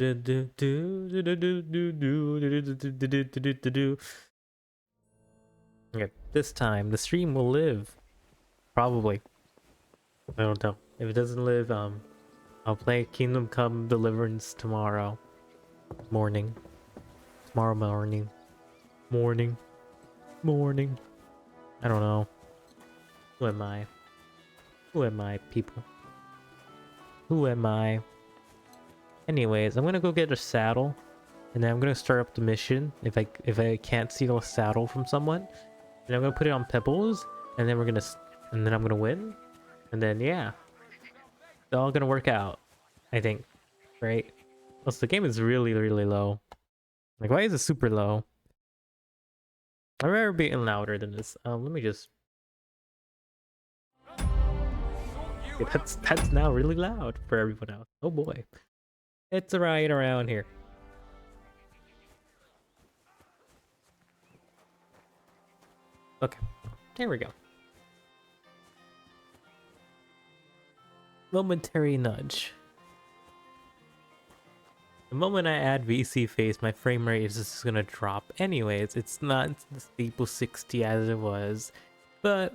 Okay, this time the stream will live. Probably. I don't know. If it doesn't live, I'll play Kingdom Come Deliverance tomorrow morning. Tomorrow morning. Morning. Morning. I don't know. Who am I? Who am I, people? Who am I? Anyways, I'm gonna go get a saddle, and then I'm gonna start up the mission. If I can't steal a saddle from someone, then I'm gonna put it on Pebbles, and then I'm gonna win, and then yeah, it's all gonna work out. I think, right? Also, the game is really really low. Like, why is it super low? I'd rather be louder than this. Let me just. Okay, that's now really loud for everyone else. Oh boy, it's right around here. Okay, there we go. Momentary nudge. The moment I add VC face, my frame rate is just gonna drop. Anyways, it's not the stable 60 as it was, but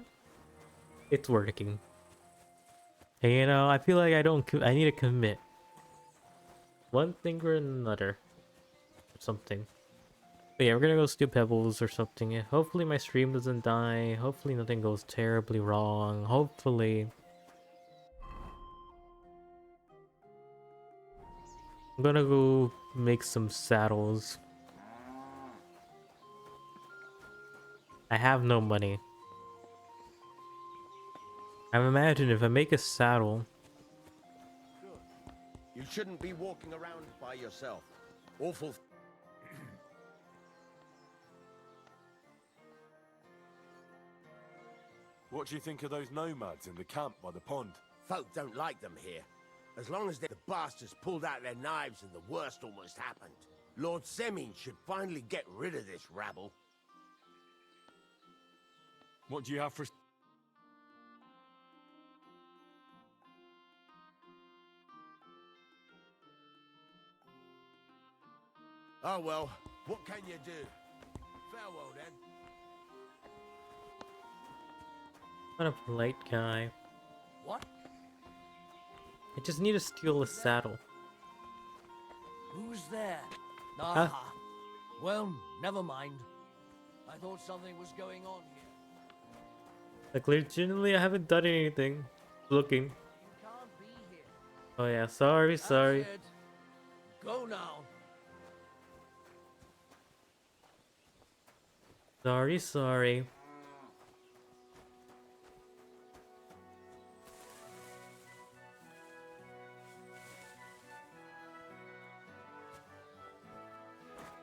it's working. And you know, I feel like I need to commit. One thing or another. Or something. But yeah, we're gonna go steal pebbles or something. Hopefully my stream doesn't die. Hopefully nothing goes terribly wrong. Hopefully. I'm gonna go make some saddles. I have no money. I imagine if I make a saddle. You shouldn't be walking around by yourself. Awful. What do you think of those nomads in the camp by the pond? Folk don't like them here. As long as the bastards pulled out their knives and the worst almost happened. Lord Semin should finally get rid of this rabble. What do you have for... Oh well, what can you do? Farewell then. What a polite guy. What? I just need to steal a saddle. Who's there? Huh? Ah, well, never mind. I thought something was going on here. Like, legitimately, I haven't done anything. Looking. You can't be here. Oh yeah, sorry, That's sorry. it. Go now. Sorry, sorry.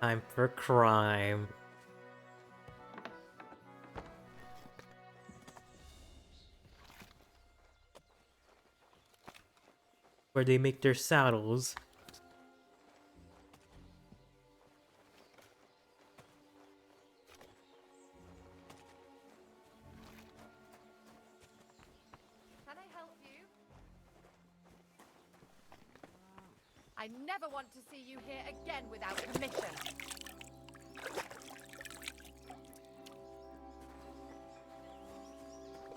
Time for crime. Where they make their saddles. Can I help you? I never want to see you here again without permission.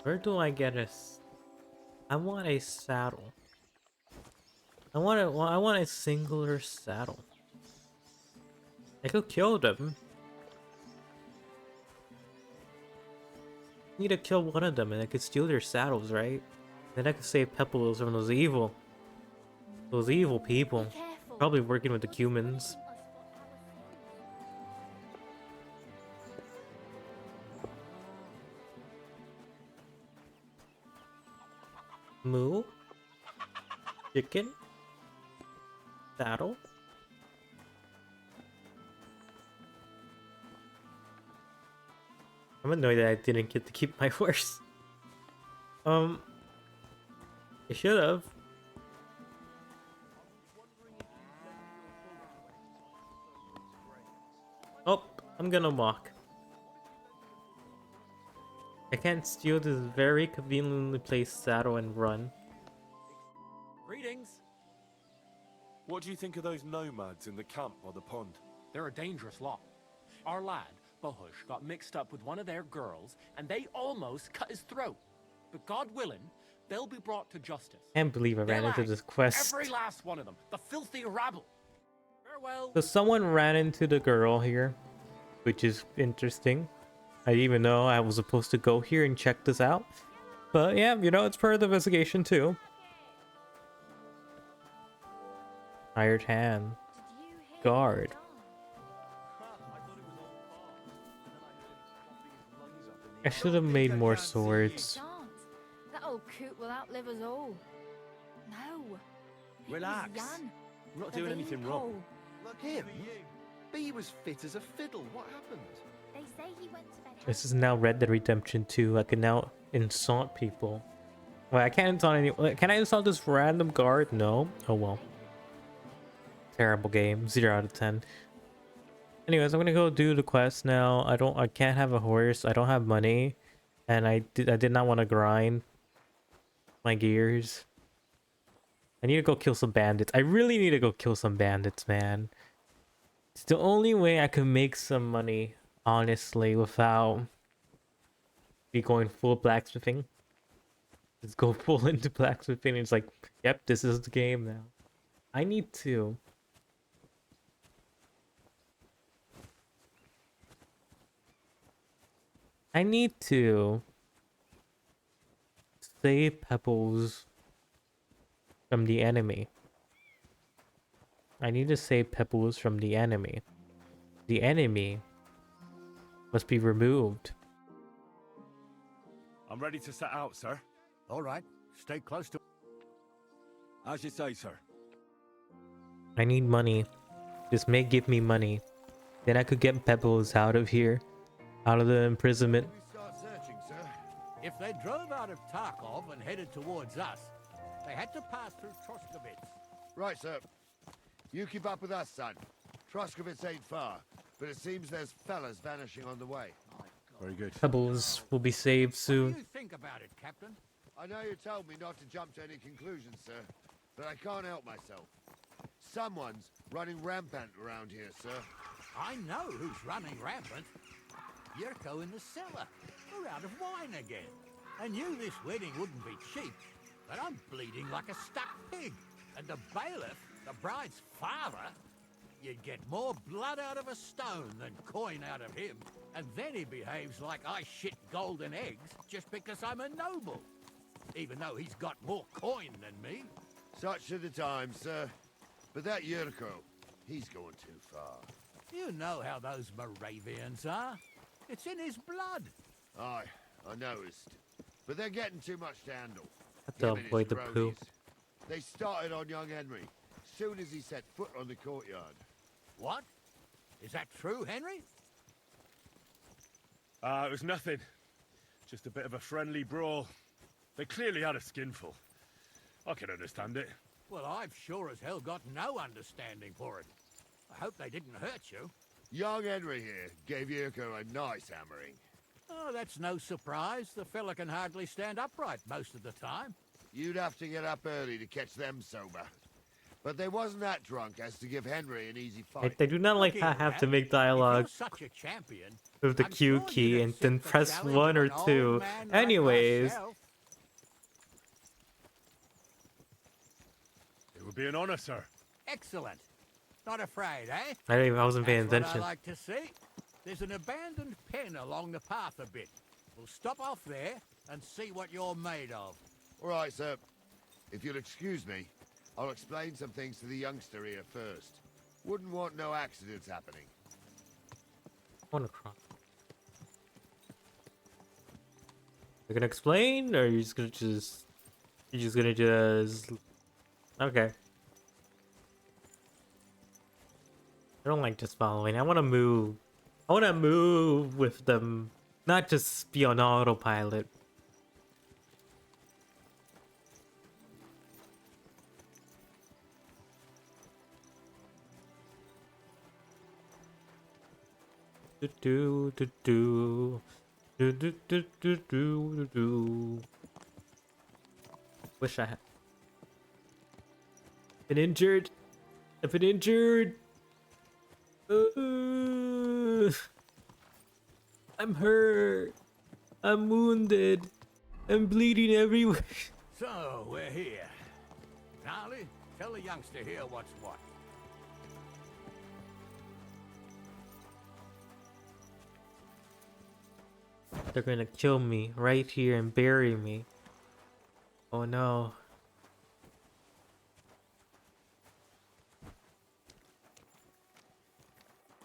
Where do I get I want a saddle. I want a singular saddle. I could kill them. Need to kill one of them and I could steal their saddles, right? Then I could save Pebbles from those evil people. Careful. Probably working with the humans. Moo? Chicken? Saddle? I'm annoyed that I didn't get to keep my horse. I should have. Oh, I'm gonna walk. I can't steal this very conveniently placed saddle and run. Greetings. What do you think of those nomads in the camp by the pond? They're a dangerous lot. Our lad, Bahush, got mixed up with one of their girls, and they almost cut his throat. But God willing, they'll be brought to justice. Can't believe I ran They'll into hang this quest. every last one of them. The filthy rabble. Farewell. So someone ran into the girl here, which is interesting. I didn't even know I was supposed to go here and check this out. But yeah, you know, it's part of the investigation too. Hired hand. Guard. I should have made more swords. That old coot will outlive us all. No. It was Relax. Jan, We're not the doing anything vehicle. wrong. Look, him. B was fit as a fiddle. What happened? They say he went to bed. This is now Red Dead Redemption 2. I can now insult people. Wait, I can't insult anyone. Can I insult this random guard? No. Oh well. Terrible game. 0 out of 10. Anyways, I'm gonna go do the quest now. I can't have a horse. I don't have money, and I did not want to grind my gears. I need to go kill some bandits. I really need to go kill some bandits, man. It's the only way I can make some money, honestly, without be going full blacksmithing. Just go full into blacksmithing. It's like, yep, this is the game now. I need to. Save Pebbles from the enemy. I need to save Pebbles from the enemy. The enemy must be removed. I'm ready to set out, sir. All right, stay close to... As you say, sir. I need money. This may give me money. Then I could get Pebbles out of here. Out of the imprisonment. We start searching, sir. If they drove out of Tarkov and headed towards us, they had to pass through Troskovitz. Right, sir. You keep up with us, son. Troskovitz ain't far, but it seems there's fellas vanishing on the way. Very good. Pebbles will be saved What soon. do you think about it, Captain? I know you told me not to jump to any conclusions, sir, but I can't help myself. Someone's running rampant around here, sir. I know who's running rampant. Yurko in the cellar. We're out of wine again. I knew this wedding wouldn't be cheap, but I'm bleeding like a stuck pig. And the bailiff, the bride's father, you'd get more blood out of a stone than coin out of him. And then he behaves like I shit golden eggs just because I'm a noble. Even though he's got more coin than me. Such are the times, sir. But that Yurko, he's going too far. You know how those Moravians are. It's in his blood. Aye, I noticed. But they're getting too much to handle. Have to Him and his avoid the poo. cronies. They started on young Henry, soon as he set foot on the courtyard. What? Is that true, Henry? It was nothing. Just a bit of a friendly brawl. They clearly had a skinful. I can understand it. Well, I've sure as hell got no understanding for it. I hope they didn't hurt you. Young Henry here gave Yurko a nice hammering. Oh, that's no surprise. The fella can hardly stand upright most of the time. You'd have to get up early to catch them sober. But they wasn't that drunk as to give Henry an easy fight. They do not like Look how I here, have to Rat. make If dialogue you're such a champion, with the I'm Q sure key you'd and accept then the press challenge 1 of or an old 2. man like Anyways, myself. It would be an honor, sir. Excellent. Not afraid, eh? I wasn't paying That's attention. what I like to see. There's an abandoned pen along the path a bit. We'll stop off there and see what you're made of. All right, sir. If you'll excuse me, I'll explain some things to the youngster here first. Wouldn't want no accidents happening. I wanna cry. You're gonna explain, or you're just gonna just okay. I don't like just following. I wanna move. I wanna move with them, not just be on autopilot. Do do do do do do do do do. Wish I had been injured. I've been injured. I'm hurt. I'm wounded. I'm bleeding everywhere. So, we're here. Gnarly, tell the youngster here what's what. They're gonna kill me right here and bury me. Oh no.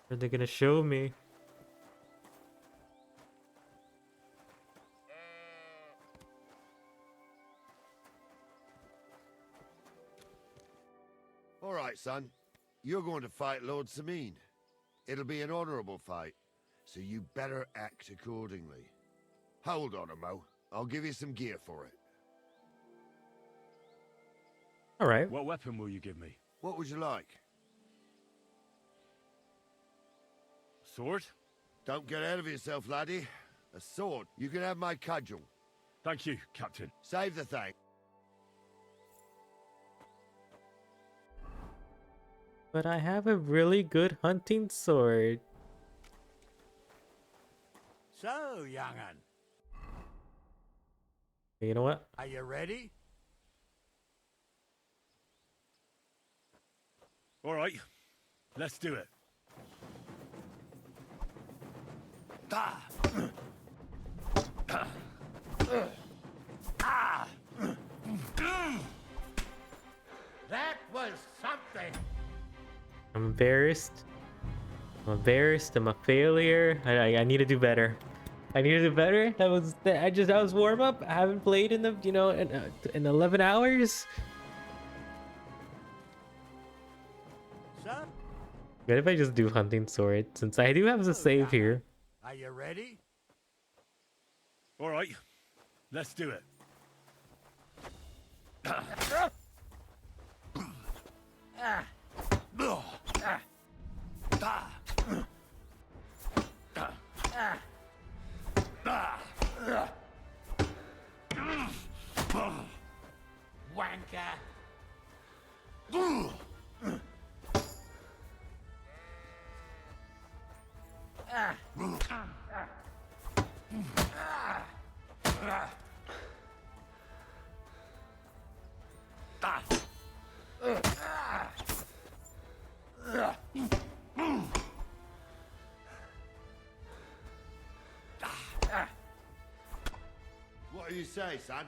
Are they gonna show me? All right, son. You're going to fight Lord Sameen. It'll be an honorable fight, so you better act accordingly. Hold on, Mo. I'll give you some gear for it. All right. What weapon will you give me? What would you like? Sword? Don't get ahead of yourself, laddie. A sword. You can have my cudgel. Thank you, Captain. Save the thing. But I have a really good hunting sword. So, young'un, You know what? are you ready? All right, let's do it. That was something. I'm embarrassed. I'm embarrassed. I'm a failure. I need to do better. I need to do better. That was warm up. I haven't played in the in 11 hours. So, What if I just do hunting sword since I do have a save here? are you ready? All right, let's do it. Wanker. What do you say, son?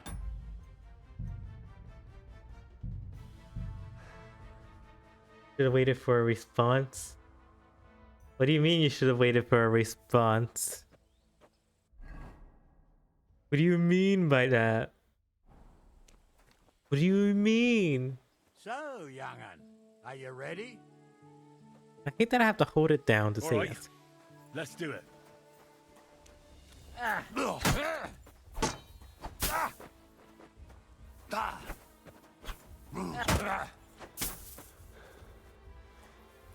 Should have waited for a response. What do you mean you should have waited for a response? What do you mean by that? What do you mean? So, young'un, are you ready? I hate that I have to hold it down to All say right, yes. let's do it.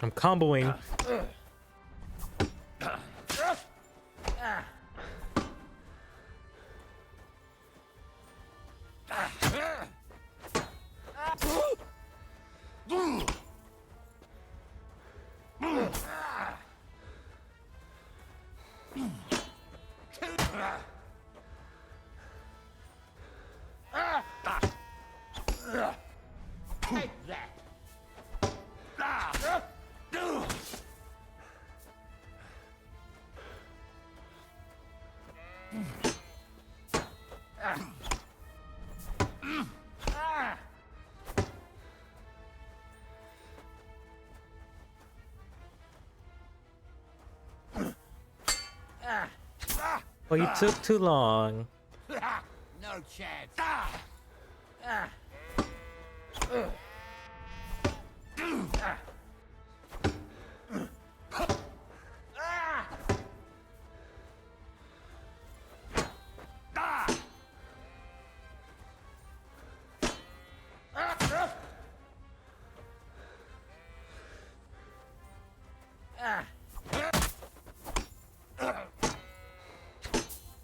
I'm comboing. Take that. Well, you took too long. No chance.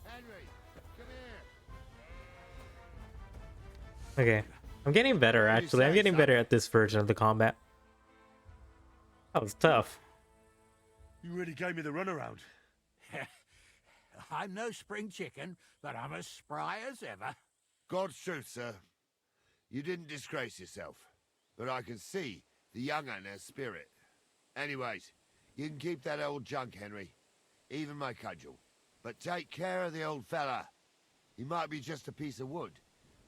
Henry, come here. Okay. I'm getting better, actually. I'm getting better at this version of the combat. That was tough. You really gave me the runaround. I'm no spring chicken, but I'm as spry as ever. God's truth, sir. You didn't disgrace yourself, but I can see the young un has spirit. Anyways, you can keep that old junk, Henry. Even my cudgel. But take care of the old fella. He might be just a piece of wood,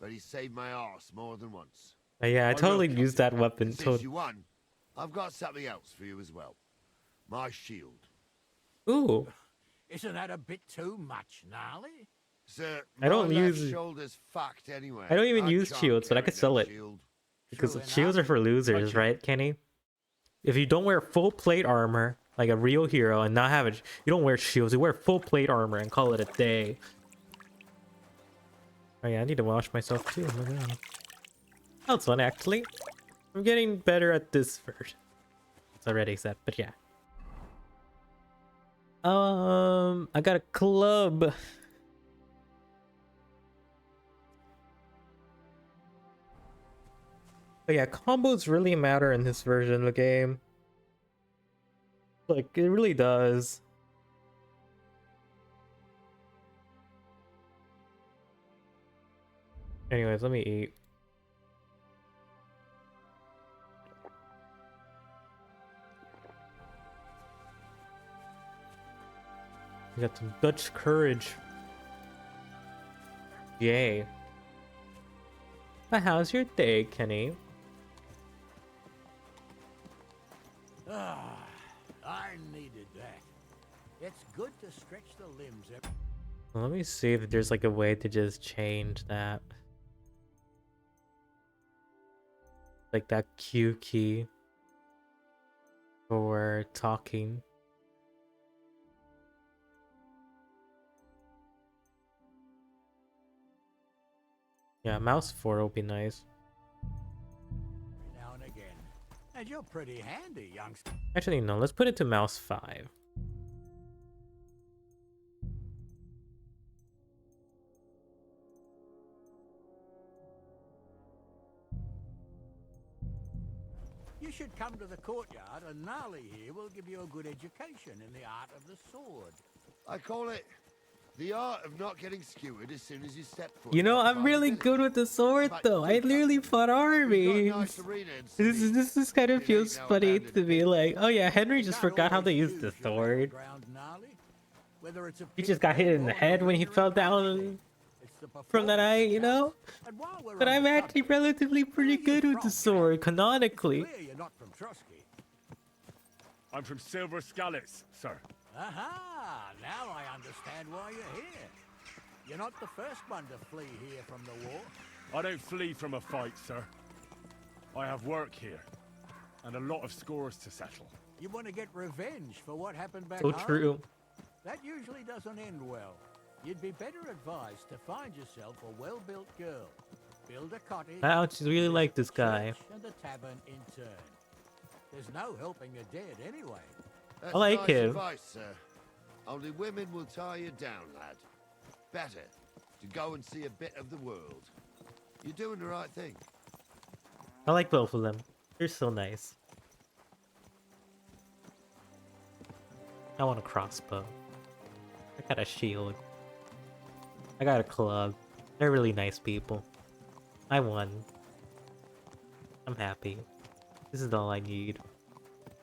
but he saved my arse more than once. Yeah, I will, totally Captain. used that weapon. And since you won, I've got something else for you as well. My shield. Ooh, Isn't that a bit too much, Gnarly? Sir, I don't my left use- shoulder's fucked anyway. I don't even I use can't shields, but I carry could no sell it. shield. because True shields are enough. for losers, Gotcha. right, Kenny? If you don't wear full plate armor like a real hero and not have it, you don't wear shields. You wear full plate armor and call it a day. Oh yeah, I need to wash myself too. Oh my god, that's fun actually. I'm getting better at this version. It's already set, but yeah. I got a club. But yeah, combos really matter in this version of the game. Like, it really does. Anyways, let me eat. We got some Dutch courage. Yay. But how's your day, Kenny? Ah, I needed that. It's good to stretch the limbs. Well, let me see if there's like a way to just change that. Like that Q key for talking. Yeah, mouse 4 will be nice. Now and again. And you're pretty handy, youngster. Actually, no, let's put it to mouse 5. You should come to the courtyard, and Gnarly here will give you a good education in the art of the sword. I call it the art of not getting skewered as soon as you step foot. You know, outside I'm the really village. good with the sword But though. I good literally luck. fought We've got a armies. nice arena in This Sydney. is kind of It feels ain't no funny abandoned to be village. like, oh yeah, Henry just Can't forgot how to always use the use your sword. background, Gnarly. Whether it's a He just got hit in the head when he fell down from that eye, you know? But I'm actually relatively pretty good with the sword, canonically. Clear you're not from Trusky. I'm from Silver Scallops, sir. Aha! Now I understand why you're here. You're not the first one to flee here from the war. I don't flee from a fight, sir. I have work here, and a lot of scores to settle. You want to get revenge for what happened back So home? true. That usually doesn't end well. You'd be better advised to find yourself a well-built girl. Build a cottage. I actually really like this guy. church and a tavern in turn. There's no helping the dead anyway. That's I like nice him. advice, sir. Only women will tie you down, lad. Better to go and see a bit of the world. You're doing the right thing. I like both of them. They're so nice. I want a crossbow. I got a shield. I got a club. They're really nice people. I won. I'm happy. This is all I need.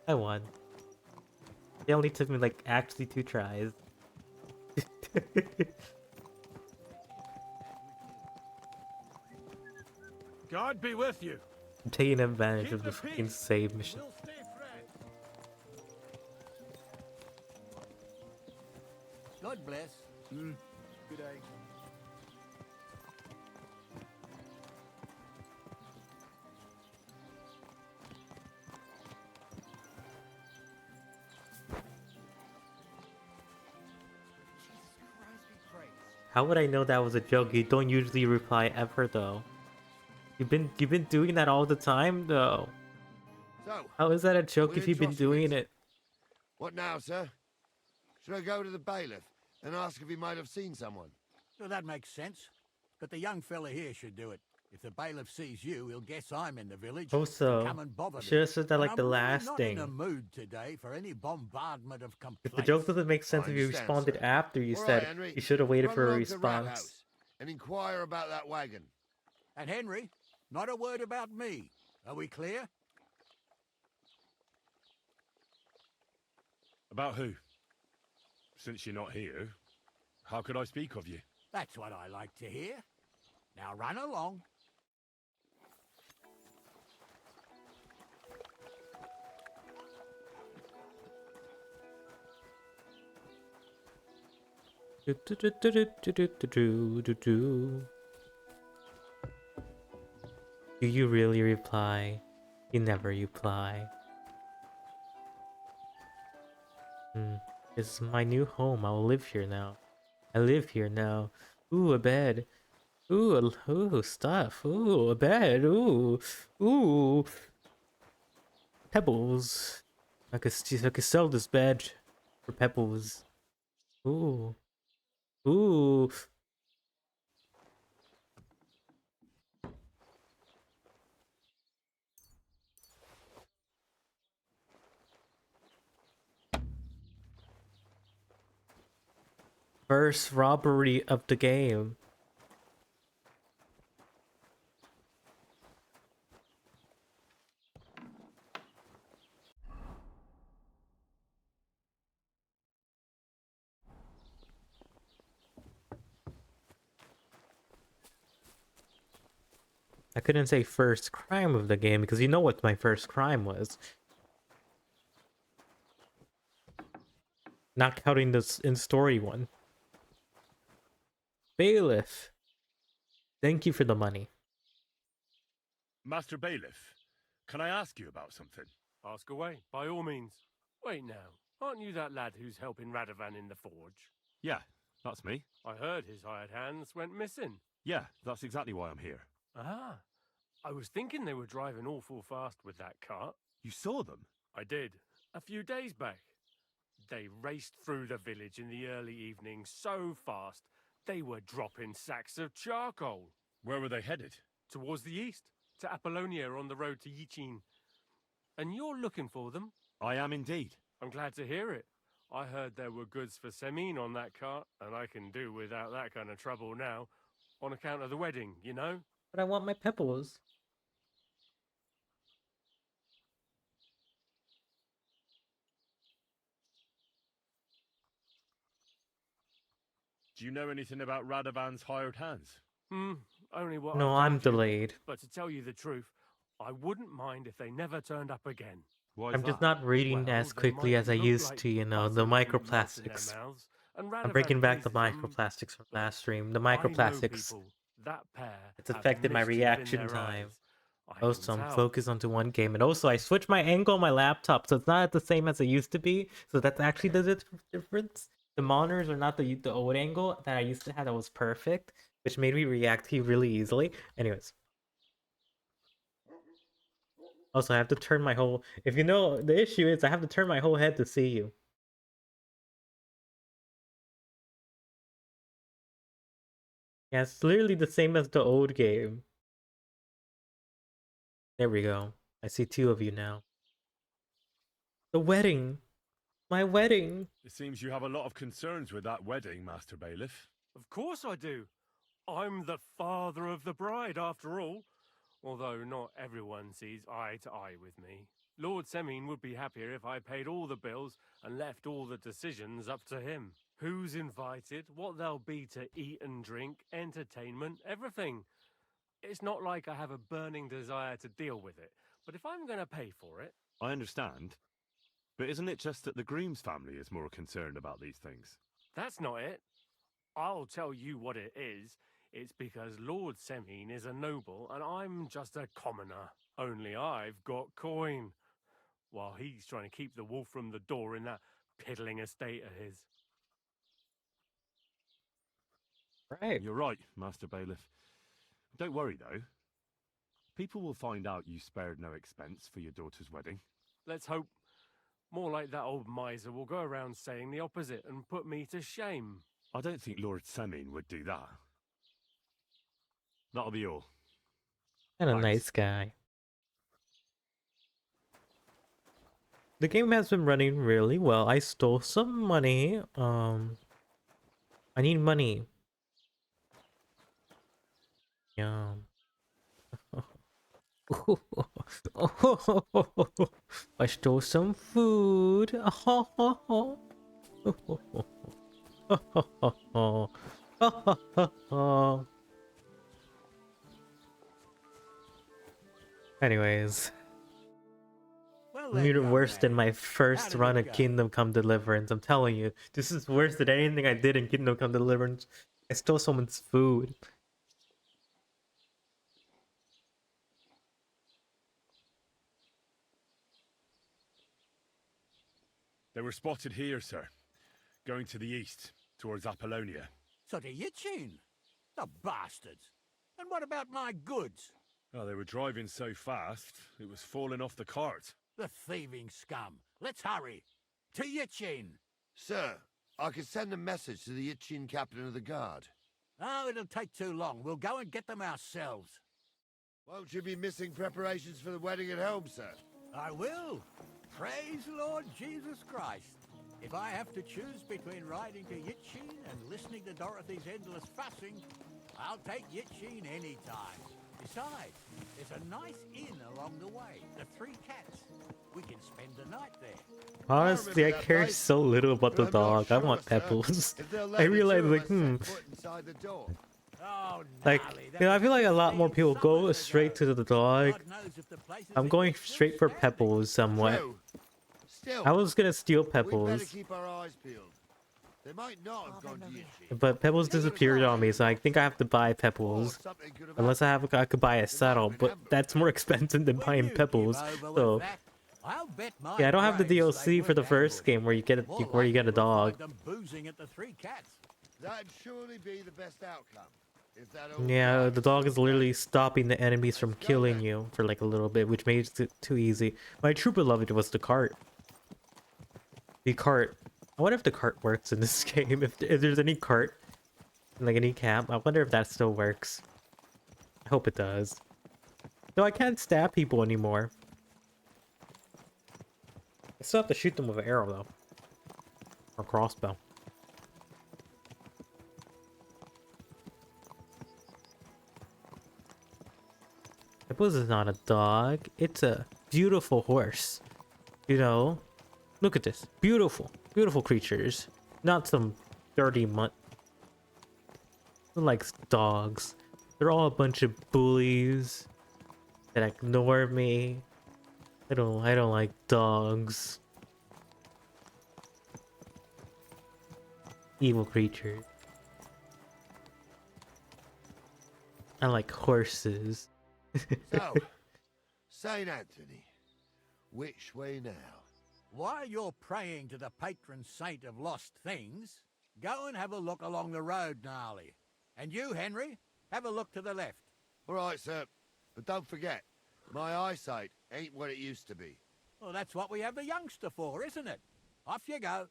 I won. It only took me like actually 2 tries. God be with you. I'm taking advantage Keep of the the fucking peace. save mission. We'll stay friends. God bless. Good day. How would I know that was a joke? You don't usually reply ever though. You've been doing that all the time though. So, How is that a joke We're if you've been trust doing wits. it? what now, sir? Should I go to the bailiff and ask if he might have seen someone? Well, that makes sense. But the young fella here should do it. If the bailiff sees you, he'll guess I'm in the village. Also, and come and bother should have me. said that And like I'm the really last not thing. in a mood today for any bombardment of complaints. If the joke doesn't make sense I if you understand, responded sir. after you All right, said, Henry, you should have waited run for a along to Rat response. House and inquire about that wagon. And Henry, not a word about me. Are we clear? About who? Since you're not here, how could I speak of you? That's what I like to hear. Now run along. Do you really reply? You never reply. This is my new home. I'll live here now. I live here now. Ooh, a bed. Ooh, stuff. Ooh, a bed. Ooh. Pebbles. I could sell this bed for pebbles. Ooh. First robbery of the game. I couldn't say first crime of the game because you know what my first crime was. Not counting this in-story one. Bailiff. Thank you for the money. Master Bailiff, can I ask you about something? Ask away, by all means. Wait now, aren't you that lad who's helping Radovan in the forge? Yeah, that's me. I heard his hired hands went missing. Yeah, that's exactly why I'm here. Ah, I was thinking they were driving awful fast with that cart. You saw them? I did, a few days back. They raced through the village in the early evening so fast, they were dropping sacks of charcoal. Where were they headed? Towards the east, to Apollonia on the road to Yichin. And you're looking for them? I am indeed. I'm glad to hear it. I heard there were goods for Semin on that cart, and I can do without that kind of trouble now, on account of the wedding, you know? But I want my pebbles. Do you know anything about Radovan's hired hands? Only what No, I've I'm told you. delayed. But to tell you the truth, I wouldn't mind if they never turned up again. Why is I'm just that? not reading Well, as they quickly might as I look used like to, you know, butter the with malt in their microplastics. mouths, and I'm breaking Radovan back the praises them. microplastics from last stream. The I know microplastics. people, that pair It's have affected my mischief in reaction their time. eyes. I can Also, I'm tell. focused onto one game. And also, I switched my angle on my laptop, so it's not the same as it used to be. So that's actually the difference. The monitors are not the old angle that I used to have that was perfect, which made me react to you really easily. Anyways. Also, I have to turn my whole... If you know, the issue is I have to turn my whole head to see you. Yeah, it's literally the same as the old game. There we go. I see two of you now. The wedding! My wedding! It seems you have a lot of concerns with that wedding, Master Bailiff. Of course I do. I'm the father of the bride, after all. Although not everyone sees eye to eye with me. Lord Semin would be happier if I paid all the bills and left all the decisions up to him. Who's invited, what there'll be to eat and drink, entertainment, everything. It's not like I have a burning desire to deal with it, but if I'm going to pay for it... I understand. But isn't it just that the groom's family is more concerned about these things? That's not it. I'll tell you what it is. It's because Lord Semin is a noble and I'm just a commoner. Only I've got coin. While he's trying to keep the wolf from the door in that piddling estate of his. Right. You're right, Master Bailiff. Don't worry, though. People will find out you spared no expense for your daughter's wedding. Let's hope. More like that old miser will go around saying the opposite and put me to shame. I don't think Lord Semin would do that. That'll be all. And a Thanks. nice guy. The game has been running really well. I stole some money. I need money. Yeah. I stole some food. Anyways, Well, I'm then, even young worse than man, my how first did run it of go? Kingdom Come Deliverance. I'm telling you, this is worse than anything I did in Kingdom Come Deliverance. I stole someone's food. They were spotted here, sir. Going to the east, towards Apollonia. So to Yitchin. The bastards. And what about my goods? Oh, they were driving so fast, it was falling off the cart. The thieving scum. Let's hurry. To Yitchin. Sir, I can send a message to the Itchin captain of the guard. Oh, it'll take too long. We'll go and get them ourselves. Won't you be missing preparations for the wedding at home, sir? I will. Praise Lord Jesus Christ. If I have to choose between riding to Yitchin and listening to Dorothy's endless fussing, I'll take Yitchin any time. Besides, there's a nice inn along the way, the Three Cats. We can spend the night there. Honestly, I remember that care place, so little about the but I'm not dog. I sure, want sir, Pebbles. if they'll I let the realize, two of like, us set foot inside the door. Oh, like, gnarly, you know, I feel like a lot more people go straight to the dog. God knows if the place is I'm in going good straight for standing. Pebbles somewhat. True. Still, I was gonna steal we better Pebbles, keep our eyes peeled. They might not have gone to Yitchin. but Pebbles disappeared on me, so I think I have to buy Or Pebbles. something could have Unless I could buy a saddle, but remember. that's more expensive than When buying you give Pebbles. over with So that, I'll bet my yeah, I don't have the brains they DLC for the weren't first ambushed. game where you get a, More where you get a likely we'll dog. find them boozing at the Three Cats. That'd surely be the best outcome. If that old Yeah, guy the dog is literally was stopping the enemies from Let's go killing then. you for like a little bit, which made it too easy. My true beloved was the cart. The cart. I wonder if the cart works in this game. If there's any cart, like any camp, I wonder if that still works. I hope it does. Though I can't stab people anymore. I still have to shoot them with an arrow though. Or crossbow. Pebbles is not a dog. It's a beautiful horse. You know? Look at this. Beautiful. Beautiful creatures. Not some dirty mutt. Who likes dogs? They're all a bunch of bullies that ignore me. I don't like dogs. Evil creatures. I like horses. So, Saint Anthony, which way now? While you're praying to the patron saint of lost things, go and have a look along the road, Gnarly. And you, Henry, have a look to the left. All right, sir, but don't forget, my eyesight ain't what it used to be. Well, that's what we have the youngster for, isn't it? Off you go.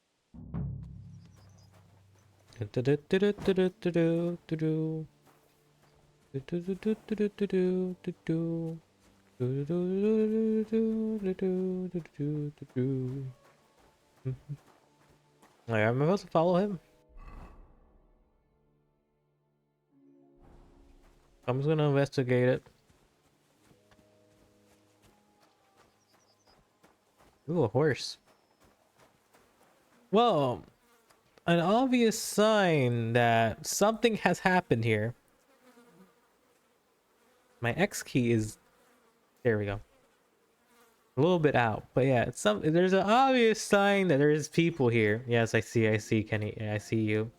Like, I'm supposed to follow him. I'm just gonna investigate it. Ooh, a horse. Well, an obvious sign that something has happened here. My X key is... There we go. A little bit out, but yeah, there's an obvious sign that there's people here. Yes, I see, Kenny. I see you.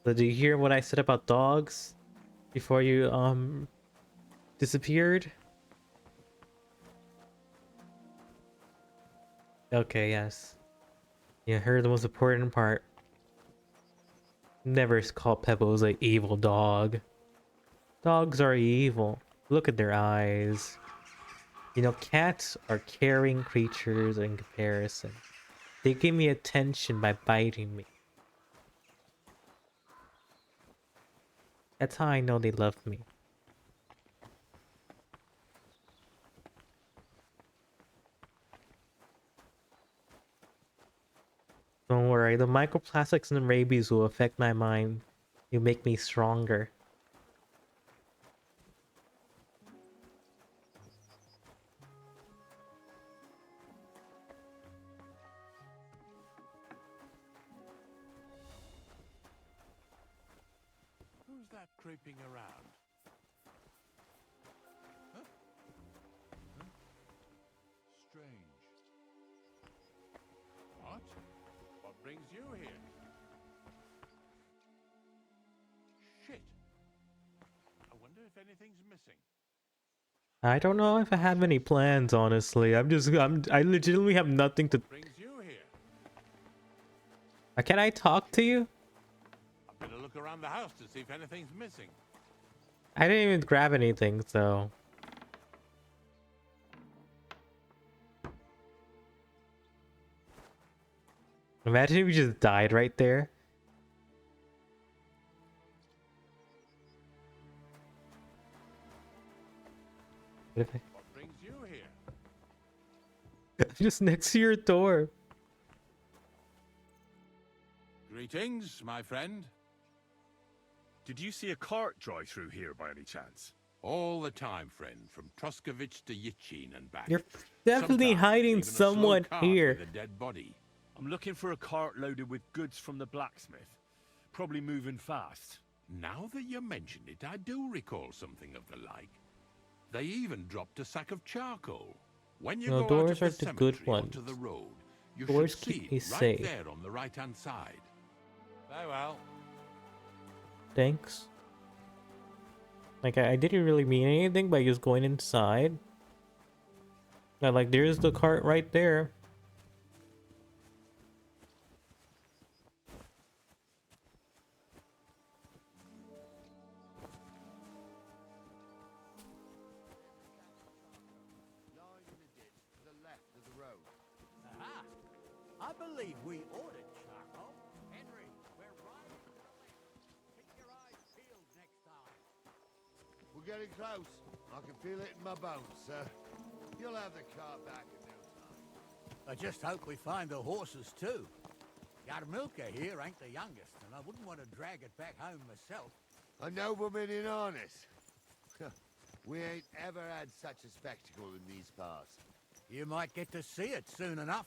So did you hear what I said about dogs before you disappeared? Okay, yes. You heard the most important part. Never call Pebbles an evil dog. Dogs are evil. Look at their eyes. You know, cats are caring creatures in comparison. They give me attention by biting me. That's how I know they love me. sorry. The microplastics and the rabies will affect my mind. You make me stronger. Who's that creeping around? Huh? Huh? Strange. What? What brings you here? Shit. I wonder if anything's missing. I don't know if I have any plans, honestly. I legitimately have nothing to. Brings you here. Can I talk to you? I better look around the house to see if anything's missing. I didn't even grab anything, so. Imagine if we just died right there. What if What brings you here? I'm just next to your door? Greetings, my friend. Did you see a cart drive through here by any chance? All the time, friend, from Truskovich to Yitchin and back. You're definitely Sometimes hiding even a slow someone cart here. with a dead body. I'm looking for a cart loaded with goods from the blacksmith. Probably moving fast. Now that you mention it, I do recall something of the like. They even dropped a sack of charcoal. When you No, go out doors of are the the good cemetery onto ones. the road, you Doors should keep see me it right safe. there on the right-hand side. Farewell. Thanks. Like, I didn't really mean anything by just going inside. Like, there's the cart right there. Lying in the ditch to the left of the road. Aha! I believe we ordered charcoal. Henry, we're right on the left. Keep your eyes peeled next time. We're getting close. I can feel it in my bones, sir. You'll have the car back in no time. I just hope we find the horses too. Yarmilka here ain't the youngest, and I wouldn't want to drag it back home myself. A nobleman in harness. We ain't ever had such a spectacle in these parts. You might get to see it soon enough.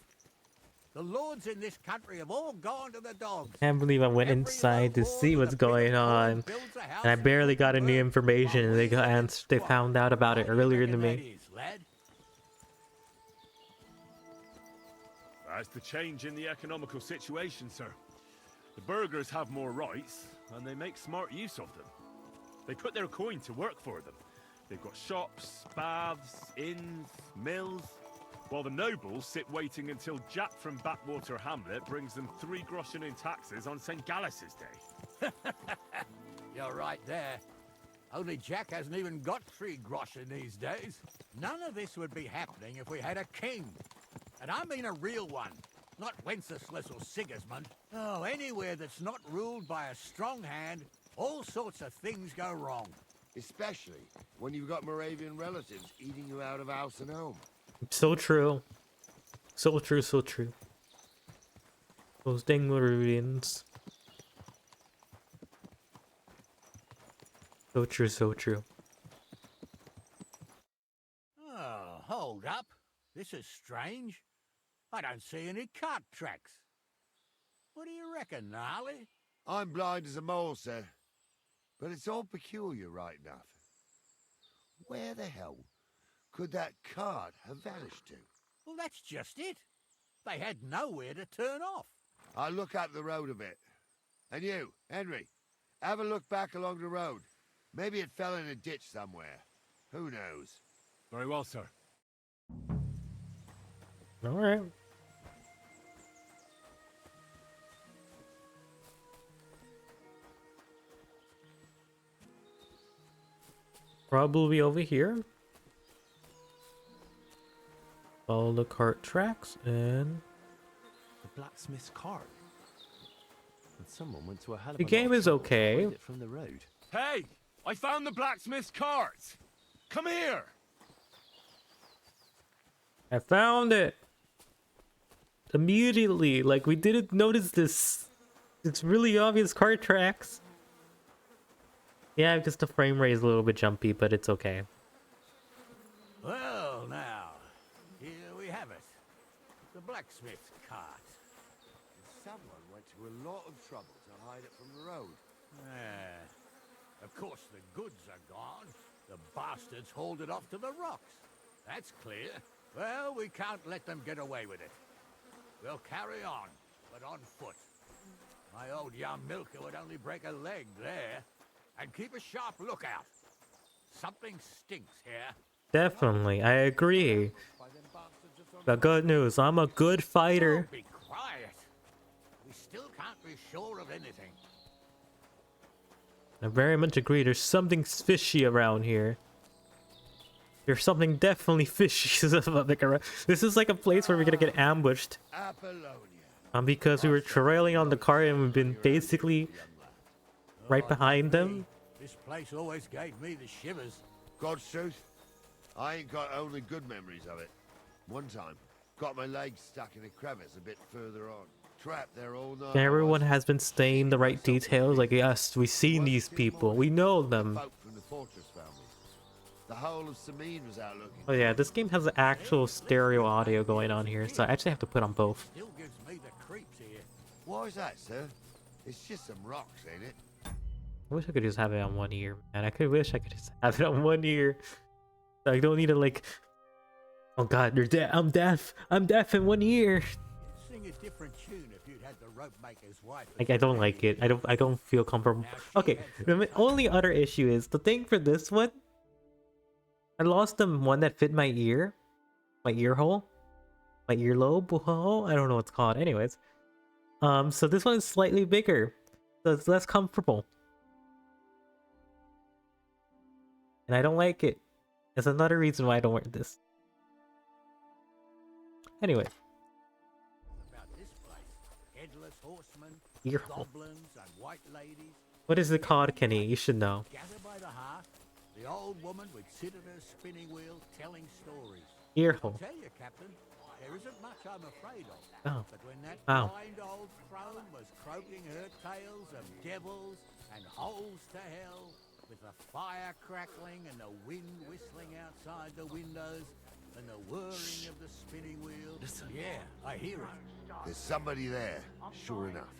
The lords in this country have all gone to the dogs. Can't believe I went Every inside to local see with what's a bit of going corn on. builds a house And I in barely got any Gothenburg, information, while and we live in they squalor. found out about it Why do you earlier reckon than that me. is, lad? That's the change in the economical situation, sir. The burghers have more rights, and they make smart use of them. They put their coin to work for them. They've got shops, baths, inns, mills, while the nobles sit waiting until Jack from Backwater Hamlet brings them 3 groschen in taxes on St. Gallus's Day. You're right there. Only Jack hasn't even got 3 groschen these days. None of this would be happening if we had a king. And I mean a real one. Not Wenceslas or Sigismund. Oh, anywhere that's not ruled by a strong hand, all sorts of things go wrong. Especially when you've got Moravian relatives eating you out of house and home. So true. So true, so true. Those dang Moravians. So true, so true. Oh, hold up. This is strange. I don't see any cart tracks. What do you reckon, Gnarly? I'm blind as a mole, sir. But it's all peculiar, right enough. Where the hell could that cart have vanished to? Well, that's just it. They had nowhere to turn off. I'll look up the road a bit. And you, Henry, have a look back along the road. Maybe it fell in a ditch somewhere. Who knows? Very well, sir. Alright. Probably over here. Follow the cart tracks and The blacksmith's cart. And someone went to a hell of The a lot game of is trouble to okay. hide it from the road. Hey! I found the blacksmith's cart! Come here! I found it. immediately. Like, we didn't notice this. It's really obvious cart tracks. Yeah, just the frame rate is a little bit jumpy, but it's okay. Well, now, here we have it. The blacksmith's cart. Someone went to a lot of trouble to hide it from the road. Of course, the goods are gone. The bastards hauled it off to the rocks. That's clear. Well, we can't let them get away with it. We'll carry on, but on foot. My old young milker would only break a leg there. And keep a sharp lookout. Something stinks here. Definitely, I agree. The good news, I'm a good fighter. Oh, be quiet. We still can't be sure of anything. I very much agree. There's something fishy around here. There's something definitely fishy. This is like a place where we're gonna get ambushed. Apollonia. Because we were trailing on the car and we've been basically right behind them. This place always gave me the shivers. God's truth, I ain't got only good memories of it. One time, got my leg stuck in a crevice a bit further on. Trapped there all night. Everyone has been saying the right details. Like, yes, we've seen these people. We know them. Folk from the fortress found me. The whole of Sameen was out looking. Oh yeah, this game has actual stereo audio going on here, so I actually have to put on both. Still gives me the creeps here. Why is that, sir? It's just some rocks, ain't it? I wish I could just have it on one ear, man. Wish I could just have it on one ear. I don't need to like. Oh God, you're deaf. I'm deaf. I'm deaf in one ear. Sing a different tune if you'd had the rope maker's wife. Like, I don't like it. I don't feel comfortable. Okay, the only other issue is the thing for this one. I lost the one that fit my ear, my ear hole, my earlobe hole. I don't know what it's called. Anyways, so this one is slightly bigger, so it's less comfortable, and I don't like it. That's another reason why I don't wear this. Anyway. About this place, headless horsemen, Ear hole. goblins, and white ladies. What is it called, Kenny? You should know. Gather by the hearth, the old woman would sit at her spinning wheel telling stories. Ear hole. Tell you, Captain, there isn't much I'm afraid of. Oh. But when that Wow. blind old crone was croaking her tales of devils and holes to hell, with the fire crackling and the wind whistling outside the windows, and the whirring of the spinning wheel. Yeah, I hear it. There's somebody there, sure enough.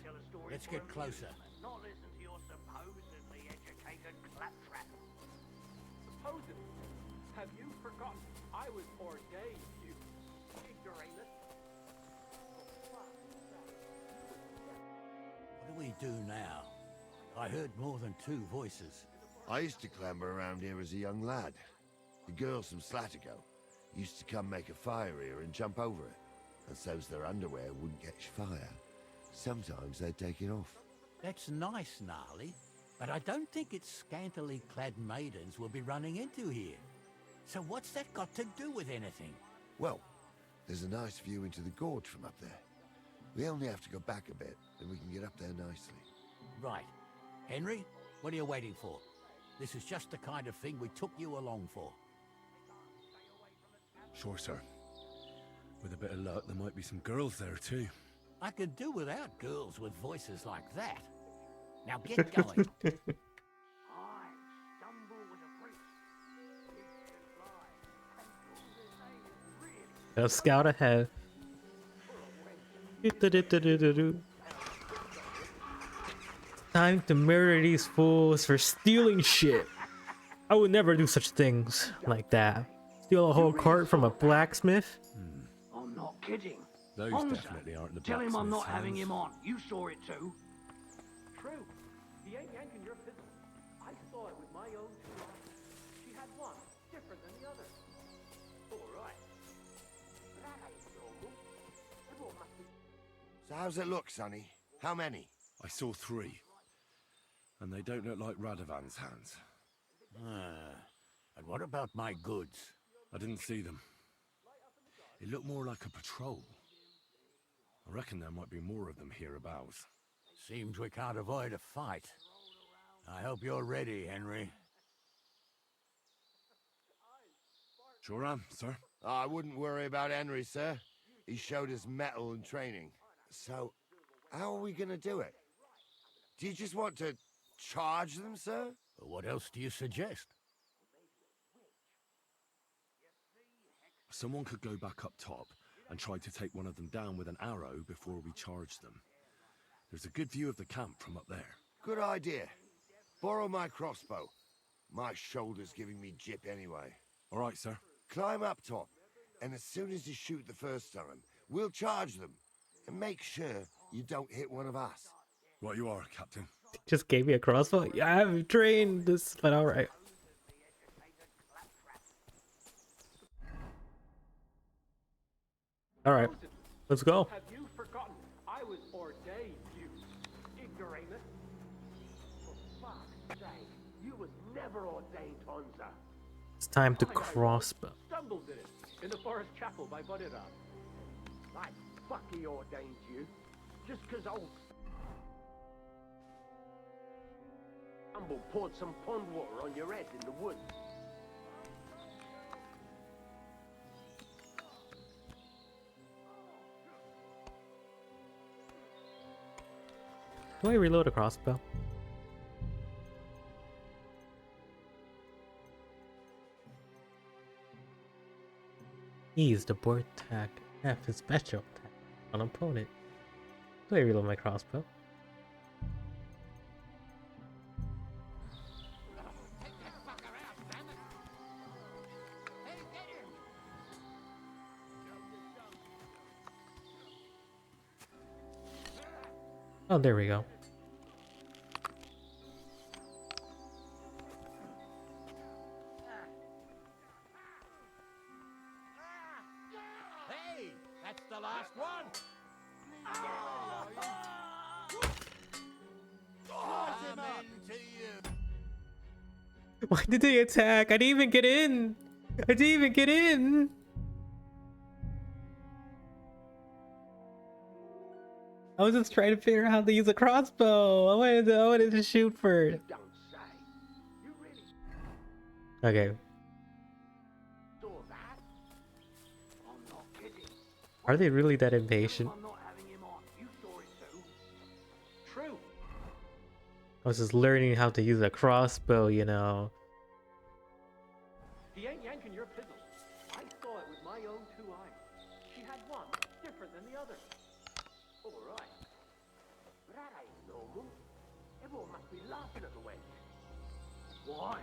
Let's get closer. Not listen to your supposedly educated claptrap. Supposedly? Have you forgotten I was ordained, you ignoramus? What do we do now? I heard more than two voices. I used to clamber around here as a young lad. The girls from Slatigo used to come make a fire here and jump over it, and so's their underwear wouldn't catch fire. Sometimes they'd take it off. That's nice, Gnarly, but I don't think it's scantily clad maidens we'll be running into here. So what's that got to do with anything? Well, there's a nice view into the gorge from up there. We only have to go back a bit, and we can get up there nicely. Right. Henry, what are you waiting for? This is just the kind of thing we took you along for. Sure, sir. With a bit of luck, there might be some girls there too. I could do without girls with voices like that. Now get going. A scout ahead. Time to murder these fools for stealing shit. I would never do such things like that. Steal a whole cart from a blacksmith? I'm not kidding. Those Honza, definitely aren't the tell him I'm not blacksmith's having hands. him on. You saw it too. True. He ain't yanking your fiddle. I saw it with my own two eyes. She had one different than the other. All right. That ain't normal. Everyone must be. So how's it look, Sonny? How many? I saw 3. And they don't look like Radovan's hands. And what about my goods? I didn't see them. It looked more like a patrol. I reckon there might be more of them hereabouts. Seems we can't avoid a fight. I hope you're ready, Henry. Sure am, sir. I wouldn't worry about Henry, sir. He showed us metal and training. So, how are we gonna do it? Do you just want to charge them, sir? What else do you suggest? Someone could go back up top and try to take one of them down with an arrow before we charge them. There's a good view of the camp from up there. Good idea. Borrow my crossbow. My shoulder's giving me jip anyway. All right, sir. Climb up top, and as soon as you shoot the first time, we'll charge them. And make sure you don't hit one of us. Right you are, Captain. Just gave me a crossbow. Yeah, I've trained this, but all right. All right, let's go. Have you forgotten I was ordained, you ignoramus? For fuck's sake, you was never ordained, Honza. It's time to I crossbow. stumbled in it, in the forest chapel by Bodhidharma. My fucky ordained you, just 'cause old Stumble poured some pond water on your head in the woods. Do I reload a crossbow? E is the board attack. F is special attack on opponent. Do I reload my crossbow? Oh, there we go. Hey, that's the last one. I'm into you. Why did they attack? I didn't even get in! I didn't even get in! I was just trying to figure out how to use a crossbow. I wanted to shoot first. Don't say. You really Okay. saw that? I'm not kidding. Are they really that impatient? I'm not having him on. You saw it too. True. I was just learning how to use a crossbow, you know. He ain't yanking your pizzle. I saw it with my own two eyes. She had one, different than the other. All right. But that ain't normal. Everyone must be laughing at the wench. Why?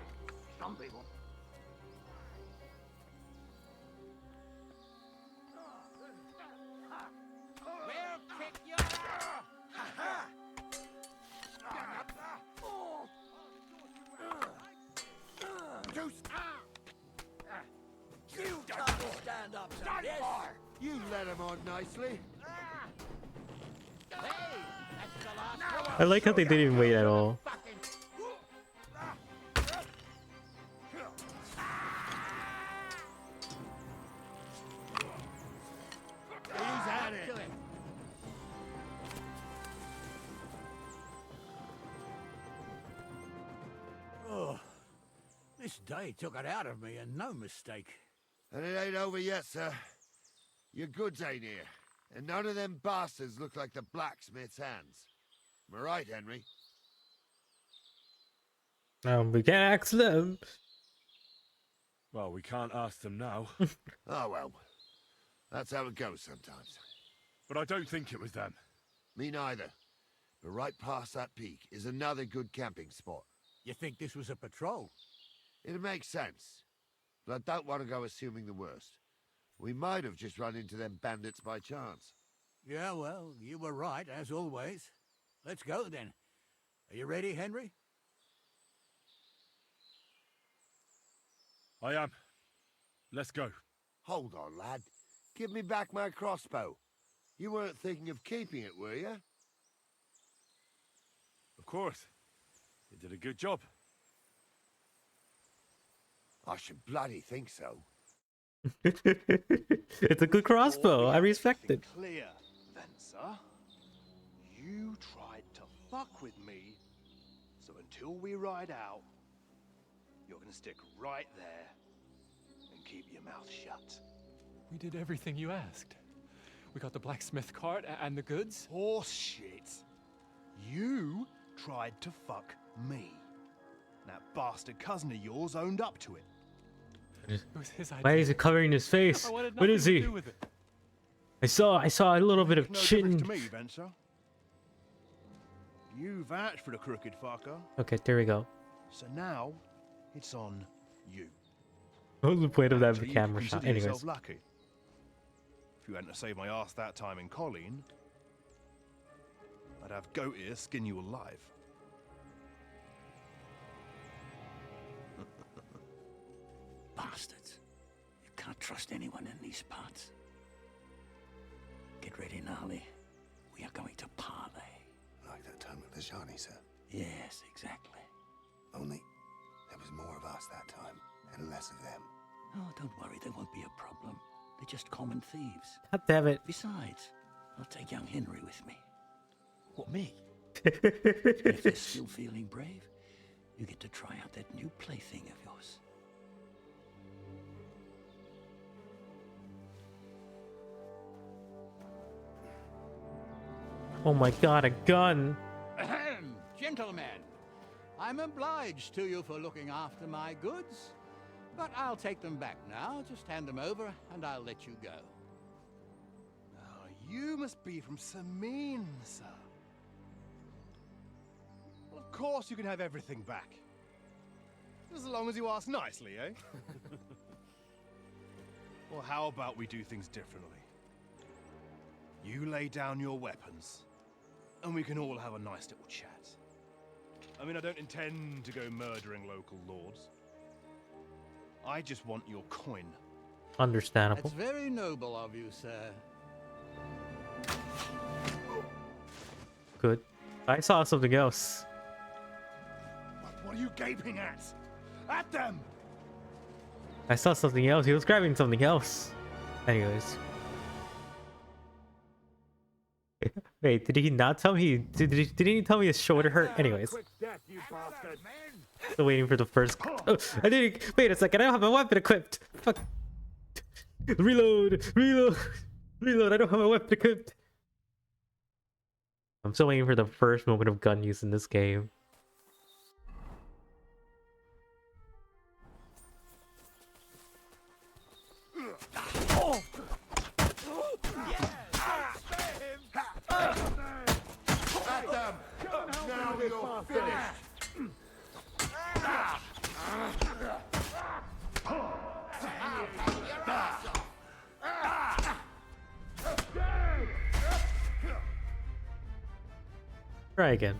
Some people. We'll kick your ass. You can't stand up to this. You let him on nicely. Hey, that's the last one. I like how they didn't even wait at all. Fucking He's at it. kill him. Oh, this day took it out of me, and no mistake. And it ain't over yet, sir. Your goods ain't here. And none of them bastards look like the blacksmith's hands. Am I right, Henry? We can't ask them. Well, we can't ask them now. Oh, well. That's how it goes sometimes. But I don't think it was them. Me neither. But right past that peak is another good camping spot. You think this was a patrol? It makes sense. But I don't want to go assuming the worst. We might have just run into them bandits by chance. Yeah, well, you were right, as always. Let's go, then. Are you ready, Henry? I am. Let's go. Hold on, lad. Give me back my crossbow. You weren't thinking of keeping it, were you? Of course. You did a good job. I should bloody think so. It's a good crossbow. I respect it. Clear, then, sir. You tried to fuck with me, so until we ride out, you're gonna stick right there and keep your mouth shut. We did everything you asked. We got the blacksmith cart and the goods. Horse shit. You tried to fuck me. That bastard cousin of yours owned up to it. It was his idea. Why is he covering his face? I wanted What is nothing he? to do with it. I saw a little bit of No chin. difference to me, Venser. You vouched for the crooked fucker. Okay, there we go. So now, it's on you. What was the point of that Actually, you can camera shot? consider yourself Anyways, lucky. If you hadn't have saved my ass that time in Colleen, I'd have goat ear skin you alive. Bastards. You can't trust anyone in these parts. Get ready, Gnarly. We are going to parley. Like that time with the Shani, sir. Yes, exactly. Only there was more of us that time, and less of them. Oh, don't worry, there won't be a problem. They're just common thieves. God damn it. Besides, I'll take young Henry with me. What, me? And if they're still feeling brave, you get to try out that new plaything of yours. Oh my god, a gun. Ahem, gentlemen, I'm obliged to you for looking after my goods, but I'll take them back now. Just hand them over, and I'll let you go. Oh, you must be from Samin, sir. Well, of course you can have everything back. As long as you ask nicely, eh? Well, how about we do things differently? You lay down your weapons, and we can all have a nice little chat. I mean, I don't intend to go murdering local lords. I just want your coin. Understandable. That's very noble of you, sir. Good. I saw something else. What are you gaping at? At them! I saw something else. He was grabbing something else. Anyways. Wait, did he not tell me? Didn't he tell me his shoulder hurt? Anyways. Still waiting for the first. Oh, I didn't. Wait a second. I don't have my weapon equipped. Fuck. Reload. Reload. Reload. I don't have my weapon equipped. I'm still waiting for the first moment of gun use in this game. Now you're finished. Try again.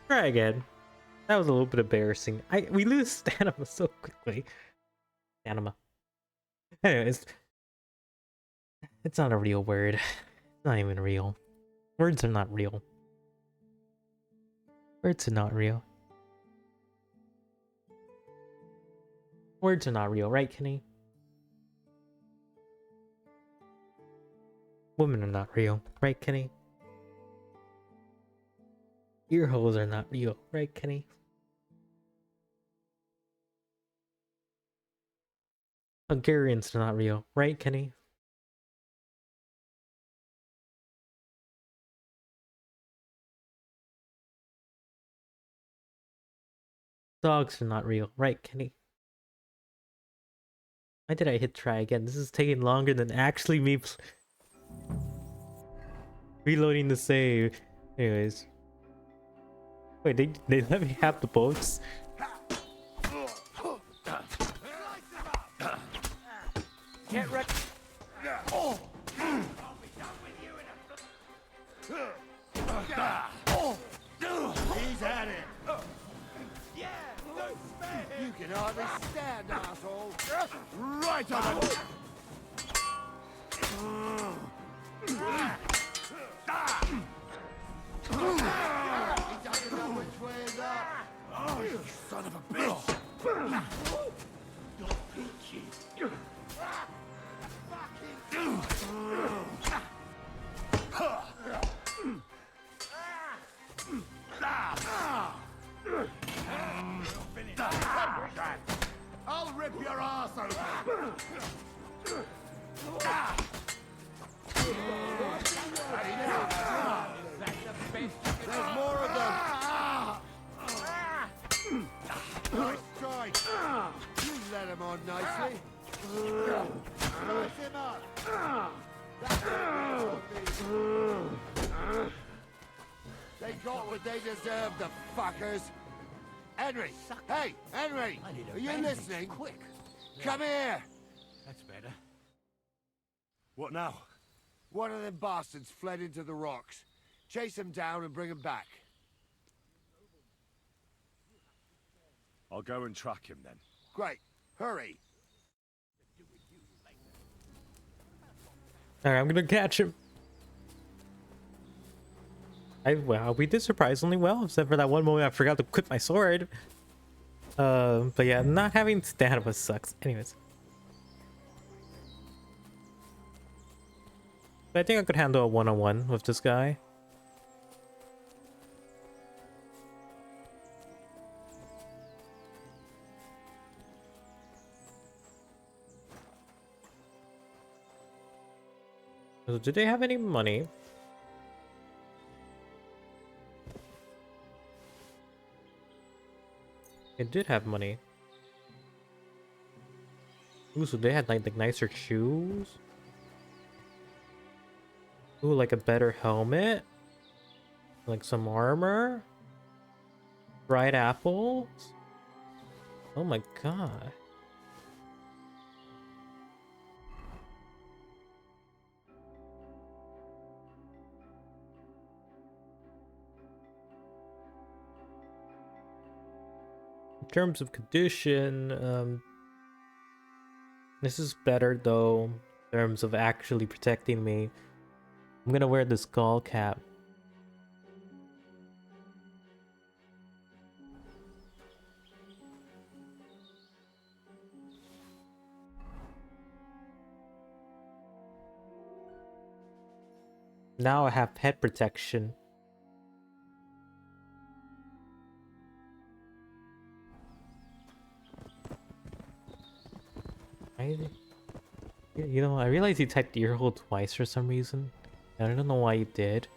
Try again. That was a little bit embarrassing. We lose Anima so quickly. Anima. Anyways. It's not a real word. It's not even real. Words are not real. Words are not real. Words are not real, right, Kenny? Women are not real, right, Kenny? Ear holes are not real, right, Kenny? Hungarians are not real, right, Kenny? Dogs are not real, right, Kenny? Why did I hit try again? This is taking longer than actually me reloading the save. Anyways. Wait, they let me have the boats? Get ready. He's at it. You can hardly stand, asshole. Right on the... He doesn't know which way is up. Oh, you son of a bitch. You're peachy. I'll rip your ass open. what they deserve, the fuckers. Henry! Hey, Henry! I need a Are you bandage, listening? quick. Come here! That's better. What now? One of them bastards fled into the rocks. Chase him down and bring him back. I'll go and track him then. Great. Hurry. Alright, I'm gonna catch him. Well, we did surprisingly well, except for that one moment I forgot to equip my sword. But yeah, not having Stanova sucks. Anyways. But I think I could handle a one-on-one with this guy. So, do they have any money? They did have money. Ooh, so they had like nicer shoes. Ooh, like a better helmet. Like some armor. Dried apples. Oh my god. In terms of condition, this is better though, in terms of actually protecting me. I'm gonna wear the skull cap. Now I have head protection. You know, I realized you typed earhole twice for some reason. I don't know why you did.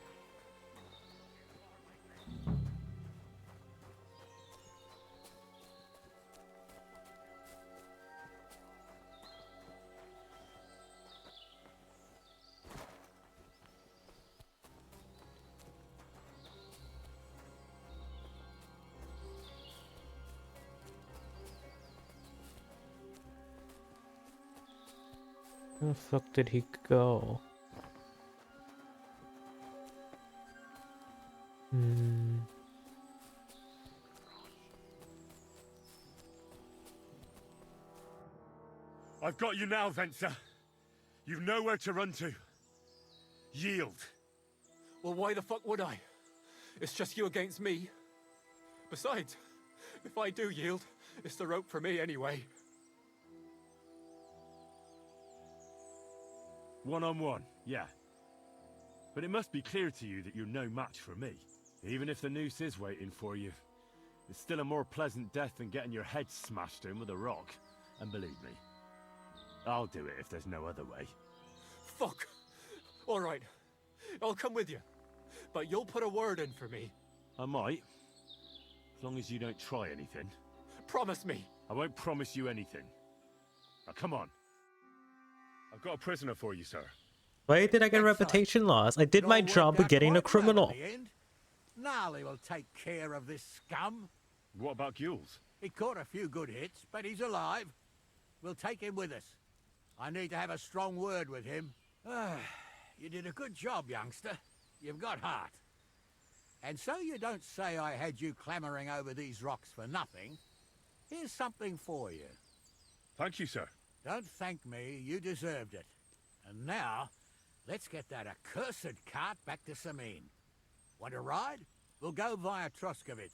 Where the fuck did he go? I've got you now, Venser. You've nowhere to run to. Yield. Well, why the fuck would I? It's just you against me. Besides, if I do yield, it's the rope for me anyway. One-on-one, yeah. But it must be clear to you that you're no match for me. Even if the noose is waiting for you, it's still a more pleasant death than getting your head smashed in with a rock. And believe me, I'll do it if there's no other way. Fuck! Alright, I'll come with you. But you'll put a word in for me. I might. As long as you don't try anything. Promise me! I won't promise you anything. Now come on. I've got a prisoner for you, sir. Why did I get reputation loss? I did my job of getting a criminal. Gnarly will take care of this scum. What about Gules? He caught a few good hits, but he's alive. We'll take him with us. I need to have a strong word with him. You did a good job, youngster. You've got heart. And so you don't say I had you clambering over these rocks for nothing. Here's something for you. Thank you, sir. Don't thank me, you deserved it. And now, let's get that accursed cart back to Sameen. Want to ride? We'll go via Troskovitz.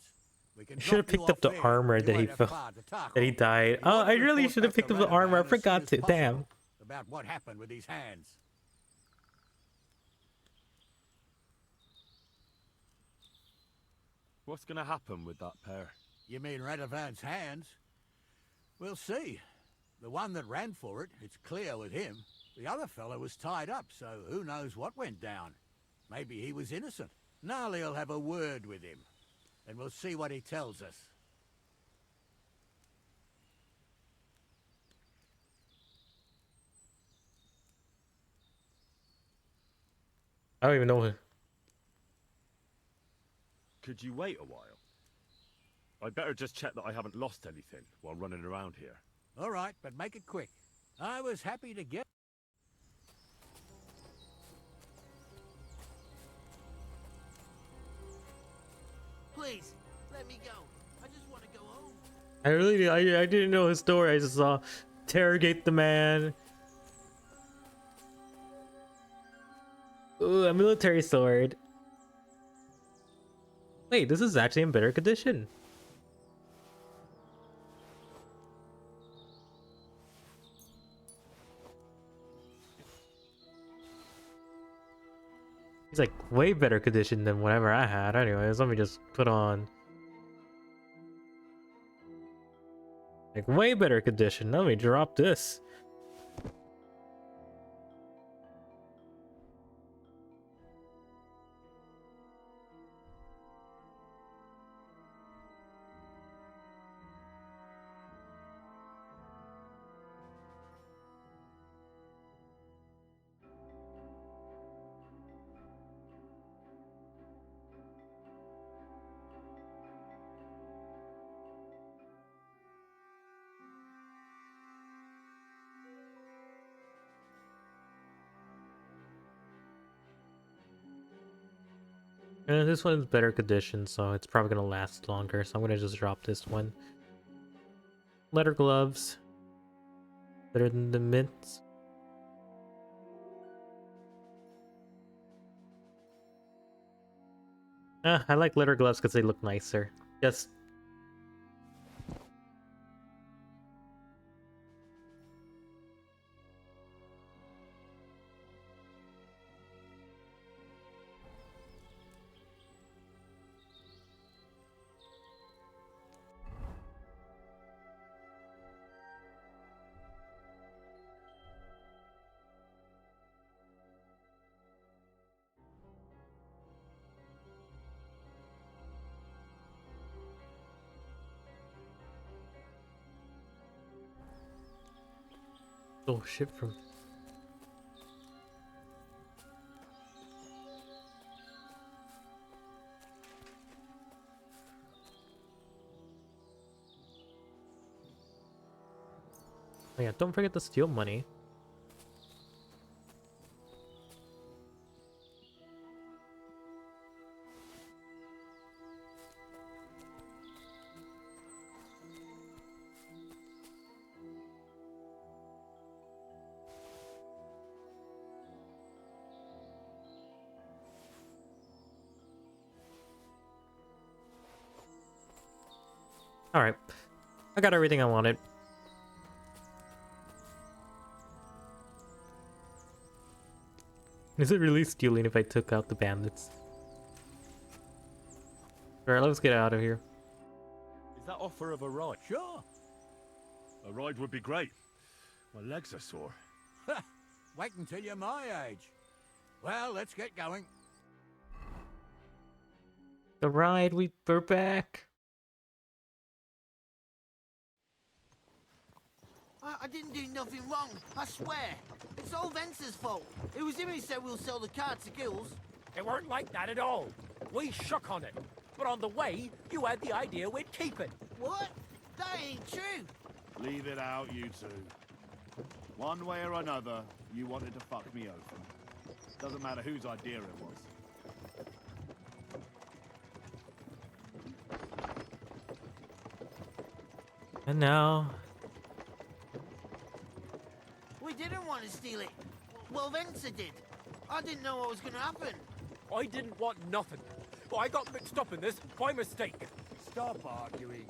We can Should have picked up the armor that he fell, that he died. Oh, I really should have picked up the armor. I forgot to. Damn. About what happened with his hands. What's gonna happen with that pair? You mean Radovan's hands? We'll see. The one that ran for it, it's clear with him. The other fellow was tied up, so who knows what went down. Maybe he was innocent. Gnarly'll have a word with him, and we'll see what he tells us. I don't even know. Could you wait a while? I'd better just check that I haven't lost anything while running around here. All right, but make it quick. I was happy to get... Please, let me go. I just want to go home. I didn't know his story. I just saw interrogate the man. Ooh, a military sword. Wait, this is actually in better condition. It's like way better condition than whatever I had. Anyways, let me just put on like way better condition. Let me drop this. This one's better condition, so it's probably gonna last longer. So I'm gonna just drop this one. Leather gloves, better than the mints. I like leather gloves because they look nicer. Just oh shit from oh yeah, don't forget to steal money. Alright. I got everything I wanted. Is it really stealing if I took out the bandits? Alright, let's get out of here. Is that offer of a ride? Sure. A ride would be great. My legs are sore. Wait until you're my age. Well, let's get going. The ride, we're back. I didn't do nothing wrong, I swear. It's all Vence's fault. It was him who said we'll sell the car to Gills. It weren't like that at all. We shook on it. But on the way, you had the idea we'd keep it. What? That ain't true. Leave it out, you two. One way or another, you wanted to fuck me over. Doesn't matter whose idea it was. And now... We didn't want to steal it. Well, Vence did. I didn't know what was going to happen. I didn't want nothing. But I got mixed up in this by mistake. Stop arguing,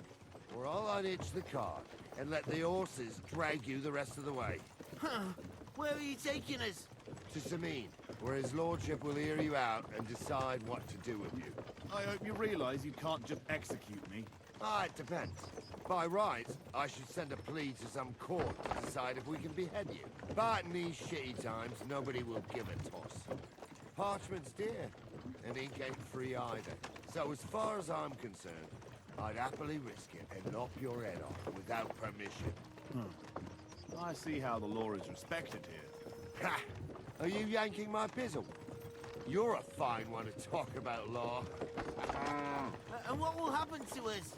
or I'll unhitch the cart and let the horses drag you the rest of the way. Where are you taking us? To Sameen, where his lordship will hear you out and decide what to do with you. I hope you realize you can't just execute me. Ah, it depends. By rights, I should send a plea to some court to decide if we can behead you. But in these shitty times, nobody will give a toss. Parchment's dear, and ink ain't free either. So as far as I'm concerned, I'd happily risk it and lop your head off without permission. I see how the law is respected here. Ha! Are you yanking my pizzle? You're a fine one to talk about law. And what will happen to us?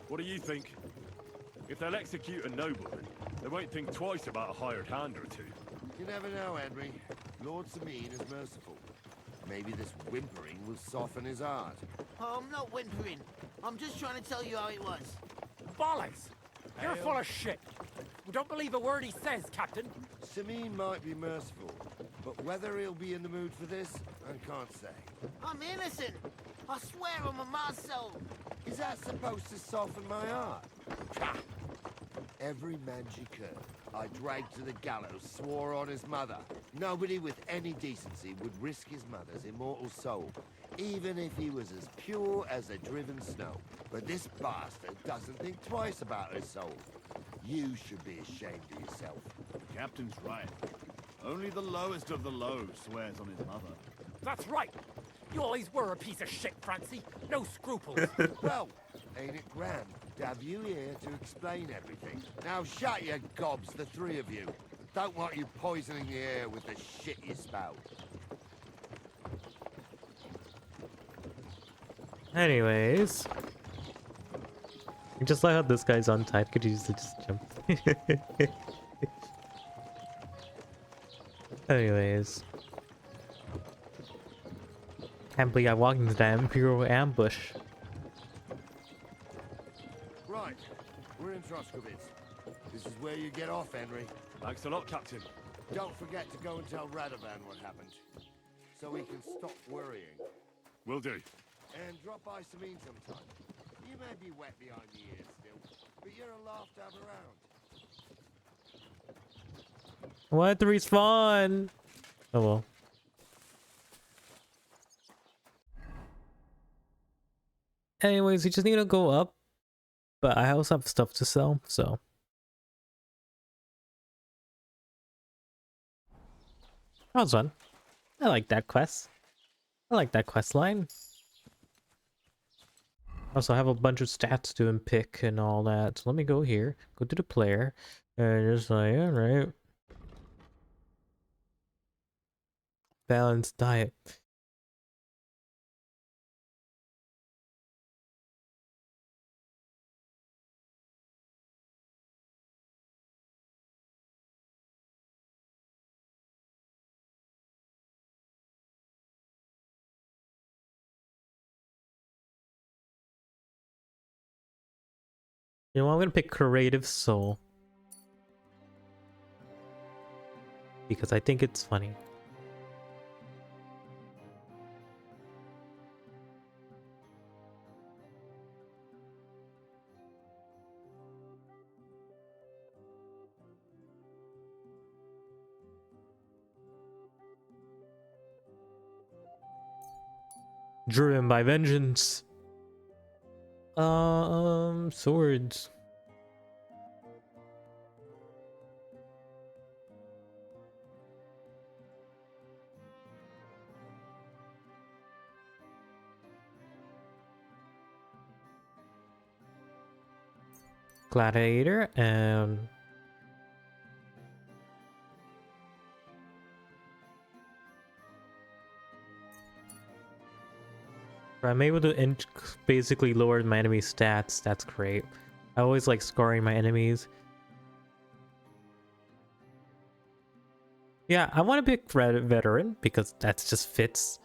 What do you think? If they'll execute a nobleman, they won't think twice about a hired hand or two. You never know, Henry. Lord Sameen is merciful. Maybe this whimpering will soften his heart. Oh, I'm not whimpering. I'm just trying to tell you how it was. Bollocks! You're full of shit. We don't believe a word he says, Captain. Sameen might be merciful, but whether he'll be in the mood for this, I can't say. I'm innocent. I swear on my ma's soul. Is that supposed to soften my heart? Every Manji I dragged to the gallows swore on his mother. Nobody with any decency would risk his mother's immortal soul, even if he was as pure as the driven snow. But this bastard doesn't think twice about his soul. You should be ashamed of yourself. The captain's right. Only the lowest of the low swears on his mother. That's right. You always were a piece of shit, Francie. No scruples. Well, ain't it grand to have you here to explain everything? Now shut your gobs, the three of you. Don't want you poisoning the air with the shit you spout. Anyways, just like how this guy's untied, could easily just jump. Anyways, can't believe I walked into that Imperial ambush. Right, we're in Troskovitz. This is where you get off, Henry. Thanks a lot, Captain. Don't forget to go and tell Radovan what happened, so he can stop worrying. Will do. And drop by Sameen sometime. You may be wet behind the ears still, but you're a laugh to have around. What to respawn? Oh well. Anyways, we just need to go up, but I also have stuff to sell, so. That was fun. I like that quest. I like that quest line. Also, I have a bunch of stats to unpick and all that. So let me go here, go to the player, and just like, alright. Balanced diet. You know what, I'm gonna pick Creative Soul. Because I think it's funny. Driven by vengeance. Swords. Gladiator and I'm able to basically lower my enemy stats. That's great. I always like scoring my enemies. Yeah, I want to pick veteran because that just fits.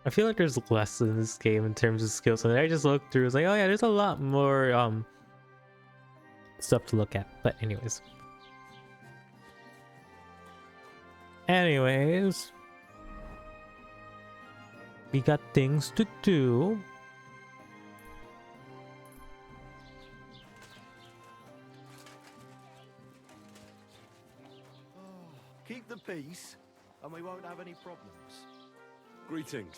I feel like there's less in this game in terms of skills, and I just looked through, it's like, oh yeah, there's a lot more stuff to look at. But anyways. We got things to do. Keep the peace, and we won't have any problems. Greetings.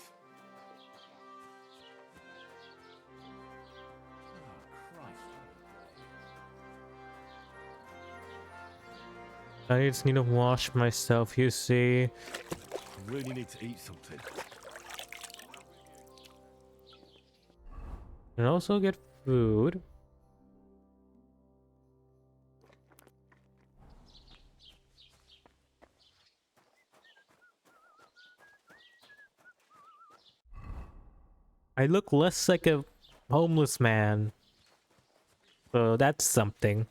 I just need to wash myself, you see. I really need to eat something. And also get food. I look less like a homeless man. So that's something.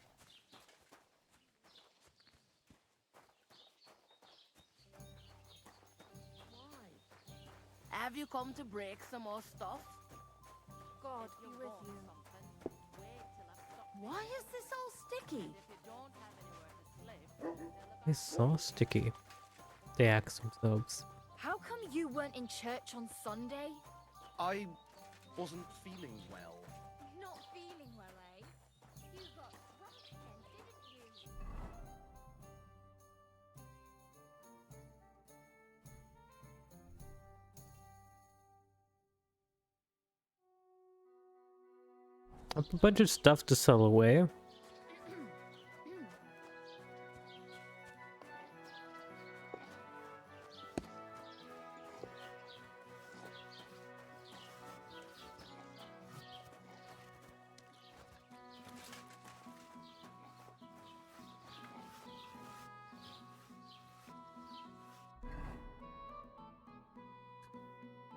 Have you come to break some more stuff? God be with you. Why is this all sticky? It's so sticky. They ask themselves. How come you weren't in church on Sunday? I wasn't feeling well. Not feeling well, eh? You got drunk again, didn't you? A bunch of stuff to sell away.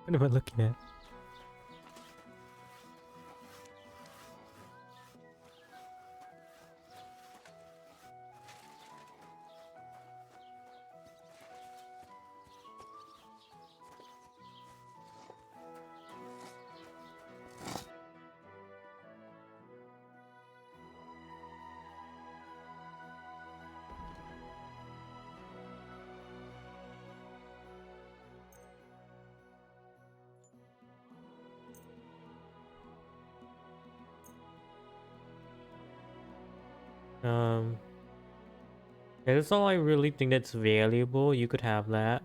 What am I looking at? Yeah, that's all I really think that's valuable. You could have that.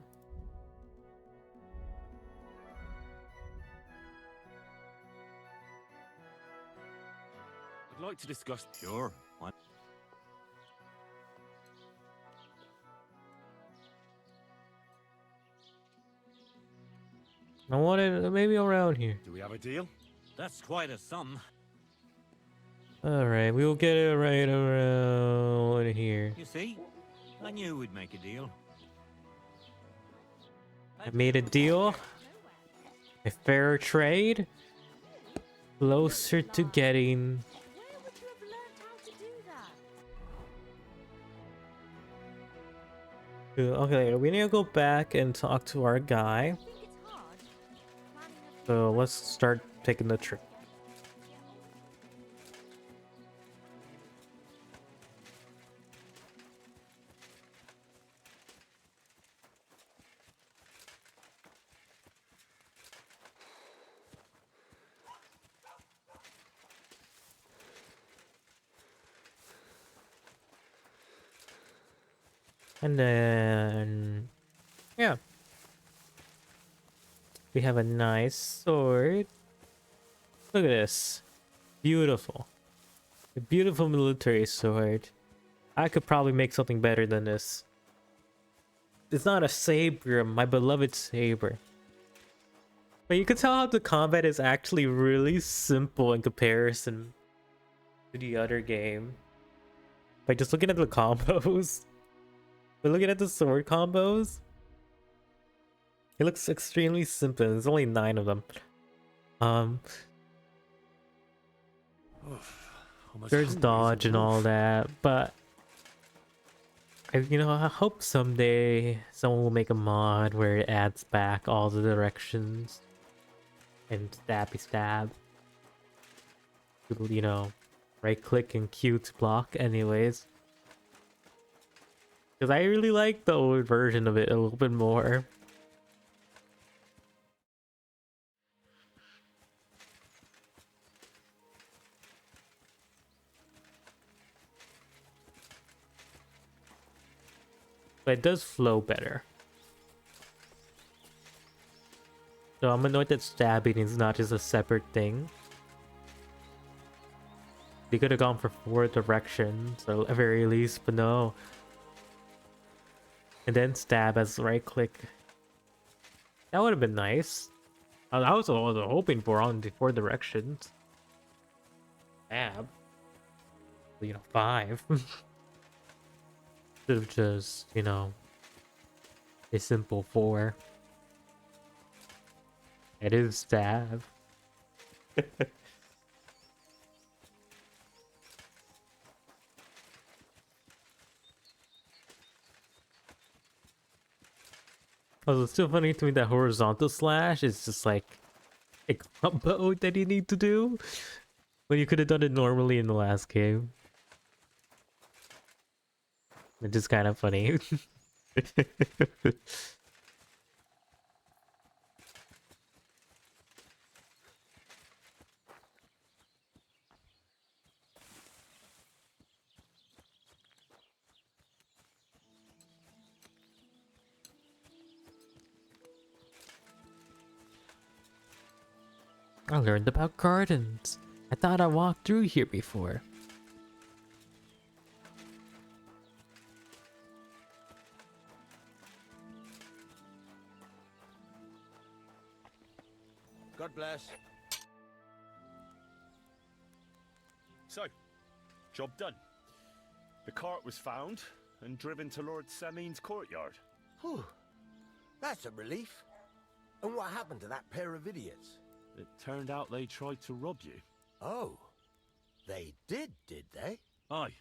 I'd like to discuss. Sure. What? I want it maybe around here. Do we have a deal? That's quite a sum. Alright, we will get it right around here. You see? I knew we'd make a deal. I made a deal. A fair trade. Closer to getting. Okay, we need to go back and talk to our guy. So let's start taking the trip. And then, yeah, we have a nice sword. Look at this. Beautiful. A beautiful military sword. I could probably make something better than this. It's not a saber, my beloved saber. But you can tell how the combat is actually really simple in comparison to the other game. By just looking at the combos. But looking at the sword combos, it looks extremely simple. There's only 9 of them. There's dodge and all that, but I hope someday someone will make a mod where it adds back all the directions and stabby stab. Right click and Q to block anyways. Because I really like the old version of it a little bit more. but it does flow better. So I'm annoyed that stabbing is not just a separate thing. They could have gone for 4 directions, or at the very least, but no. And then stab as right click. That would have been nice. I was hoping for on the 4 directions. Stab. You know, 5. Should have just, you know, a simple 4. It is stab. Also, it's still funny to me that horizontal slash is just like a combo that you need to do when you could have done it normally in the last game. It's just kind of funny. I learned about gardens. I thought I walked through here before. God bless. So, job done. The cart was found and driven to Lord Semin's courtyard. Whew. That's a relief. And what happened to that pair of idiots? It turned out they tried to rob you. Oh. They did they? Aye.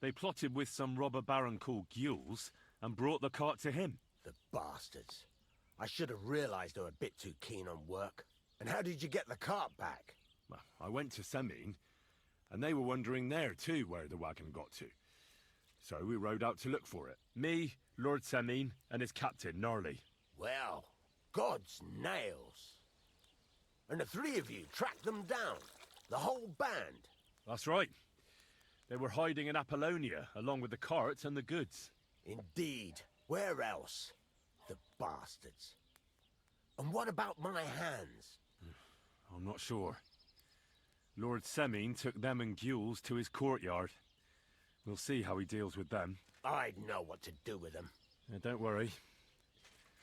They plotted with some robber baron called Gules and brought the cart to him. The bastards. I should have realized they were a bit too keen on work. And how did you get the cart back? Well, I went to Semin, and they were wondering there too where the wagon got to. So we rode out to look for it. Me, Lord Semin, and his captain, Gnarly. Well, God's nails. And the 3 of you tracked them down? The whole band? That's right. They were hiding in Apollonia, along with the carts and the goods. Indeed. Where else? The bastards. And what about my hands? I'm not sure. Lord Semin took them and Gules to his courtyard. We'll see how he deals with them. I'd know what to do with them. Don't worry.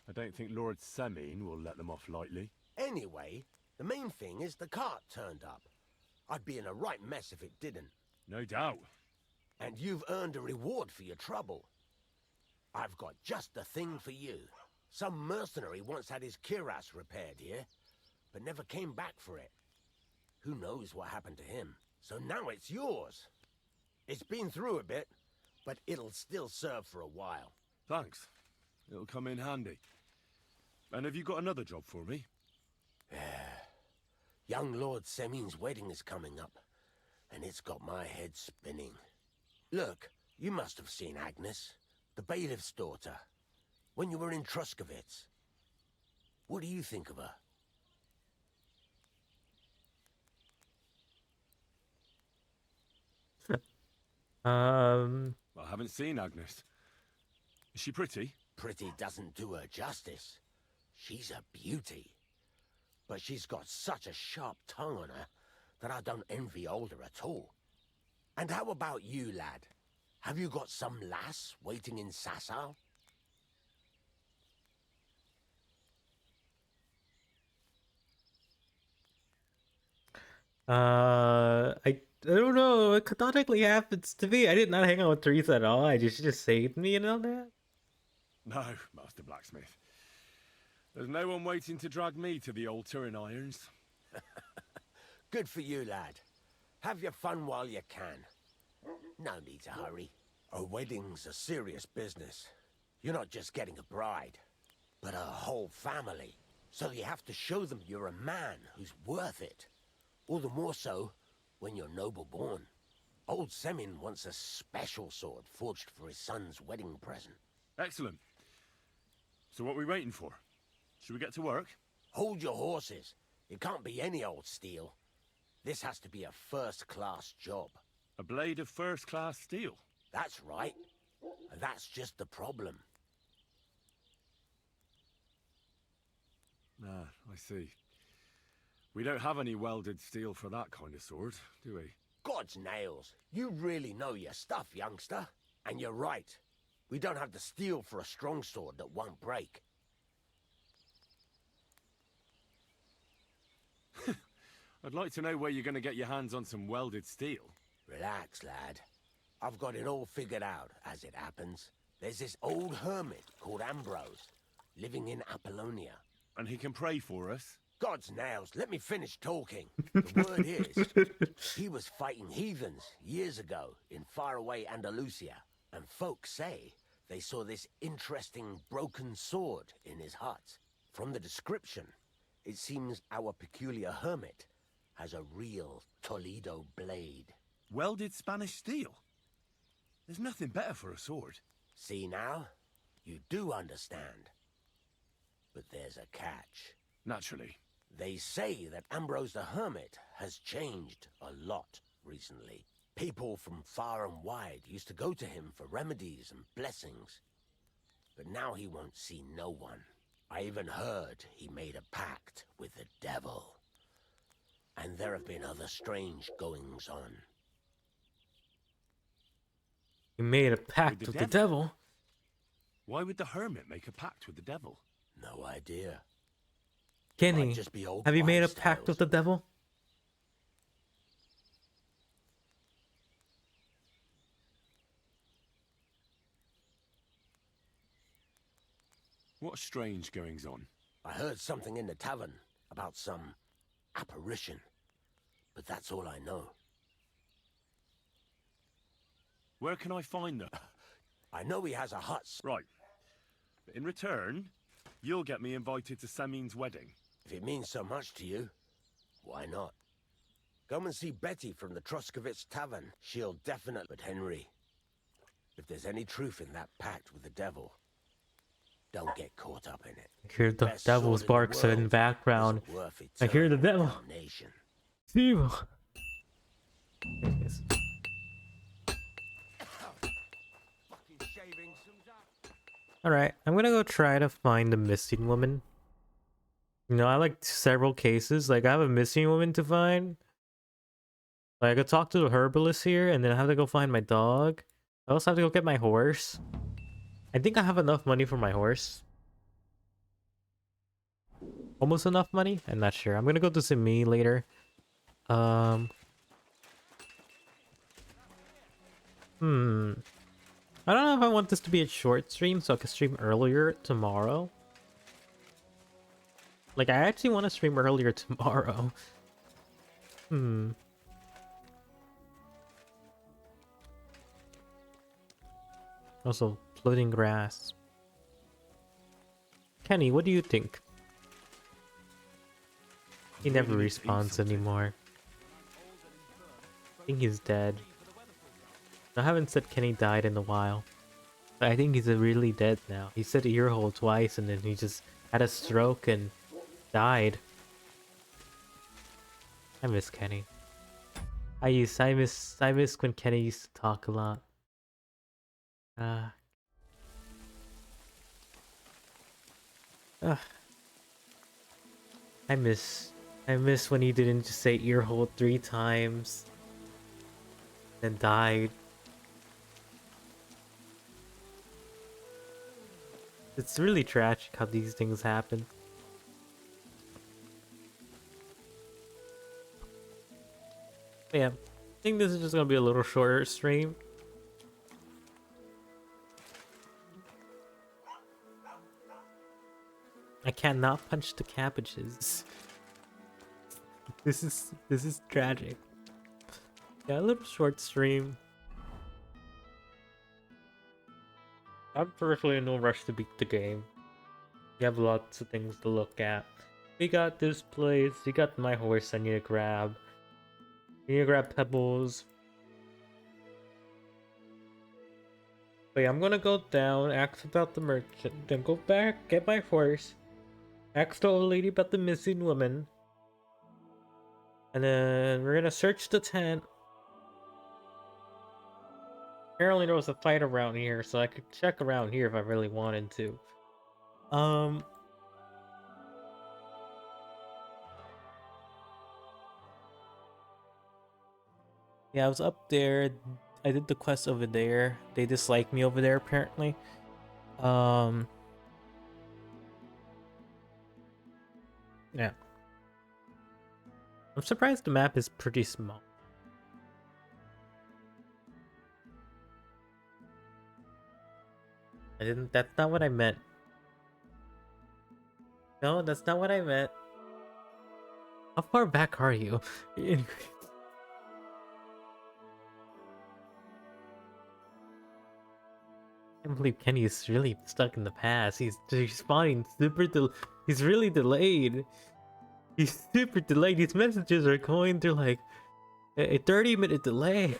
I don't think Lord Semin will let them off lightly. Anyway, the main thing is the cart turned up. I'd be in a right mess if it didn't. No doubt. And you've earned a reward for your trouble. I've got just the thing for you. Some mercenary once had his cuirass repaired here, but never came back for it. Who knows what happened to him? So now it's yours. It's been through a bit, but it'll still serve for a while. Thanks. It'll come in handy. And have you got another job for me? Young Lord Semin's wedding is coming up, and it's got my head spinning. Look, you must have seen Agnes, the bailiff's daughter, when you were in Truskovitz. What do you think of her? I haven't seen Agnes. Is she pretty? Pretty doesn't do her justice. She's a beauty. But she's got such a sharp tongue on her that I don't envy older at all. And how about you, lad? Have you got some lass waiting in Sasau? I don't know. It canonically happens to me. I did not hang out with Teresa at all. She just saved me and all that. No, Master Blacksmith. There's no one waiting to drag me to the altar in irons. Good for you, lad. Have your fun while you can. No need to hurry. A wedding's a serious business. You're not just getting a bride, but a whole family. So you have to show them you're a man who's worth it. All the more so when you're noble born. Old Semin wants a special sword forged for his son's wedding present. Excellent. So what are we waiting for? Should we get to work? Hold your horses. It can't be any old steel. This has to be a first-class job. A blade of first-class steel? That's right. And that's just the problem. Ah, I see. We don't have any welded steel for that kind of sword, do we? God's nails, you really know your stuff, youngster. And you're right. We don't have the steel for a strong sword that won't break. I'd like to know where you're going to get your hands on some welded steel. Relax, lad. I've got it all figured out, as it happens. There's this old hermit called Ambrose, living in Apollonia. And he can pray for us? God's nails, let me finish talking. The word is, he was fighting heathens years ago in faraway Andalusia, and folks say they saw this interesting broken sword in his hut. From the description, it seems our peculiar hermit has a real Toledo blade. Welded Spanish steel? There's nothing better for a sword. See now? You do understand. But there's a catch. Naturally. They say that Ambrose the Hermit has changed a lot recently. People from far and wide used to go to him for remedies and blessings. But now he won't see no one. I even heard he made a pact with the devil. And there have been other strange goings-on. He made a pact with the devil? Why would the hermit make a pact with the devil? No idea. Kenny, just be old have you made a wives' pact tales. with the devil? What strange goings-on? I heard something in the tavern about some apparition. But that's all I know. Where can I find them? I know he has a hut. Right. In return, you'll get me invited to Semin's wedding. If it means so much to you, why not? Come and see Betty from the Troskovitz Tavern. She'll definitely... But Henry, if there's any truth in that pact with the devil, don't get caught up in it. I hear the Best devil's sword in the barks in the world background. isn't worth I hear the eternal devil. damnation. It's evil. Anyways. Alright, I'm gonna go try to find the missing woman. You know, I like several cases. Like, I have a missing woman to find. Like, I could talk to the herbalist here, and then I have to go find my dog. I also have to go get my horse. I think I have enough money for my horse. Almost enough money? I'm not sure. I'm gonna go to Simi later. I don't know if I want this to be a short stream, so I can stream earlier tomorrow. Like, I actually want to stream earlier tomorrow. Also, floating grass. Kenny, what do you think? He never respawns anymore. I think he's dead. I haven't said Kenny died in a while. But I think he's really dead now. He said ear hole twice and then he just had a stroke and died. I miss Kenny. I miss when Kenny used to talk a lot. I miss when he didn't just say ear hole 3 times and died. It's really tragic how these things happen. But yeah, I think this is just gonna be a little shorter stream. I cannot punch the cabbages. This is tragic. Yeah, a little short stream. I'm personally in no rush to beat the game. We have lots of things to look at. We got this place, we got my horse I need to grab. I need to grab pebbles. But yeah, I'm gonna go down, ask about the merchant, then go back, get my horse, ask the old lady about the missing woman. And then we're gonna search the tent. Apparently there was a fight around here, so I could check around here if I really wanted to. Yeah, I was up there. I did the quest over there. They dislike me over there apparently. Yeah. I'm surprised the map is pretty small. That's not what I meant. No, that's not what I meant. How far back are you? I can't believe Kenny is really stuck in the past. He's responding he's really delayed. He's super delayed. These messages are going through like a 30-minute delay.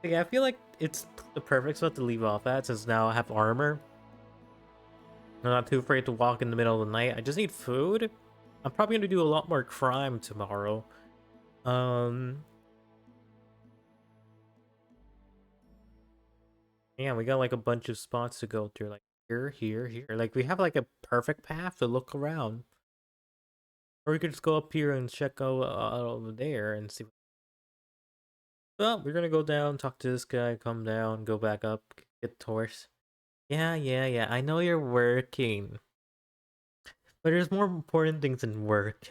Yeah, I feel like it's the perfect spot to leave off at since now I have armor. I'm not too afraid to walk in the middle of the night. I just need food. I'm probably gonna do a lot more crime tomorrow. Yeah, we got like a bunch of spots to go through, like here. Like we have like a perfect path to look around. Or we could just go up here and check out over there and see. Well, we're gonna go down, talk to this guy, come down, go back up, get the horse. Yeah. I know you're working. But there's more important things than work.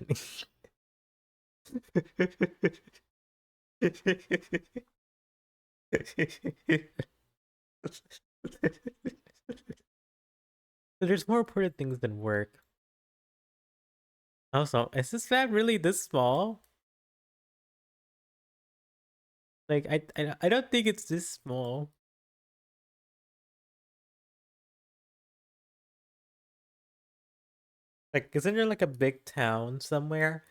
There's more important things than work. Also, is this map really this small? Like, I don't think it's this small. Like, isn't there like a big town somewhere?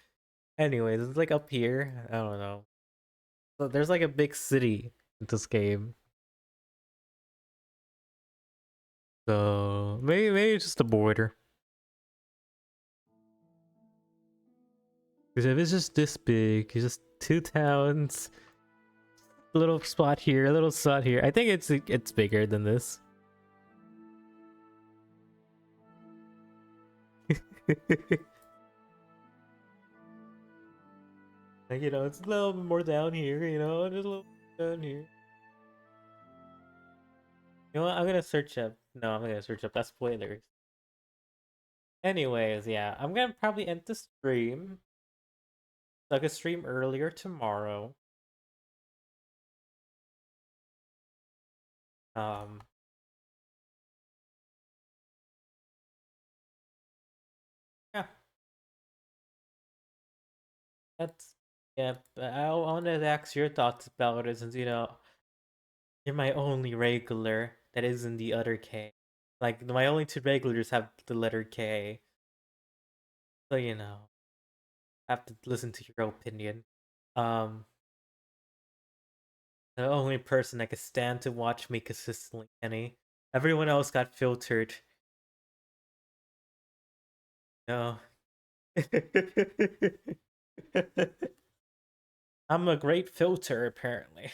Anyways, it's like up here. I don't know. So there's like a big city in this game. So maybe it's just the border. Because if it's just this big, it's just two towns, a little spot here, a little spot here. I think it's bigger than this. Like, you know, it's a little bit more down here, you know, just a little down here. You know what? I'm gonna search up. No, I'm not gonna search up. That's spoilers. Anyways, yeah, I'm gonna probably end the stream. So I could stream earlier tomorrow. Yeah. That's yeah. I wanted to ask your thoughts about it since you know you're my only regular that isn't the other K. Like my only two regulars have the letter K. So you know, I have to listen to your opinion. Um, the only person I could stand to watch me consistently, Kenny. Everyone else got filtered. No. I'm a great filter, apparently.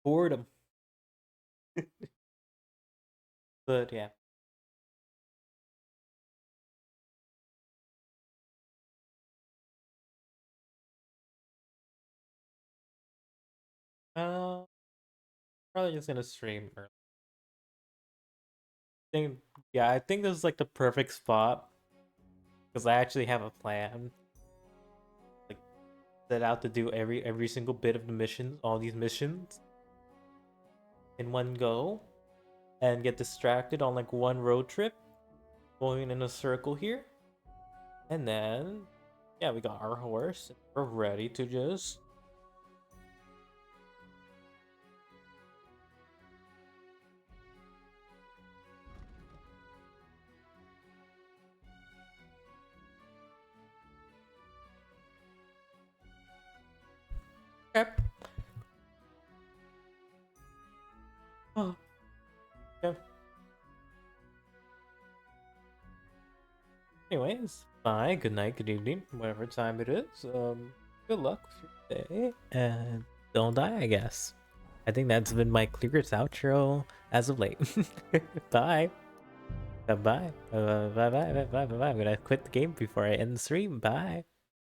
Boredom. But yeah. Probably just gonna stream early. I think this is like the perfect spot because I actually have a plan. Like set out to do every single bit of the missions, all these missions in one go, and get distracted on like one road trip, going in a circle here, and then yeah, we got our horse. We're ready to just. Yep. Oh. Yep. Anyways, bye, good night, good evening, whatever time it is. Good luck with your day, and don't die, I guess. I think that's been my clearest outro as of late. Bye. Bye-bye. Bye-bye. Bye-bye. I'm gonna quit the game before I end the stream. Bye.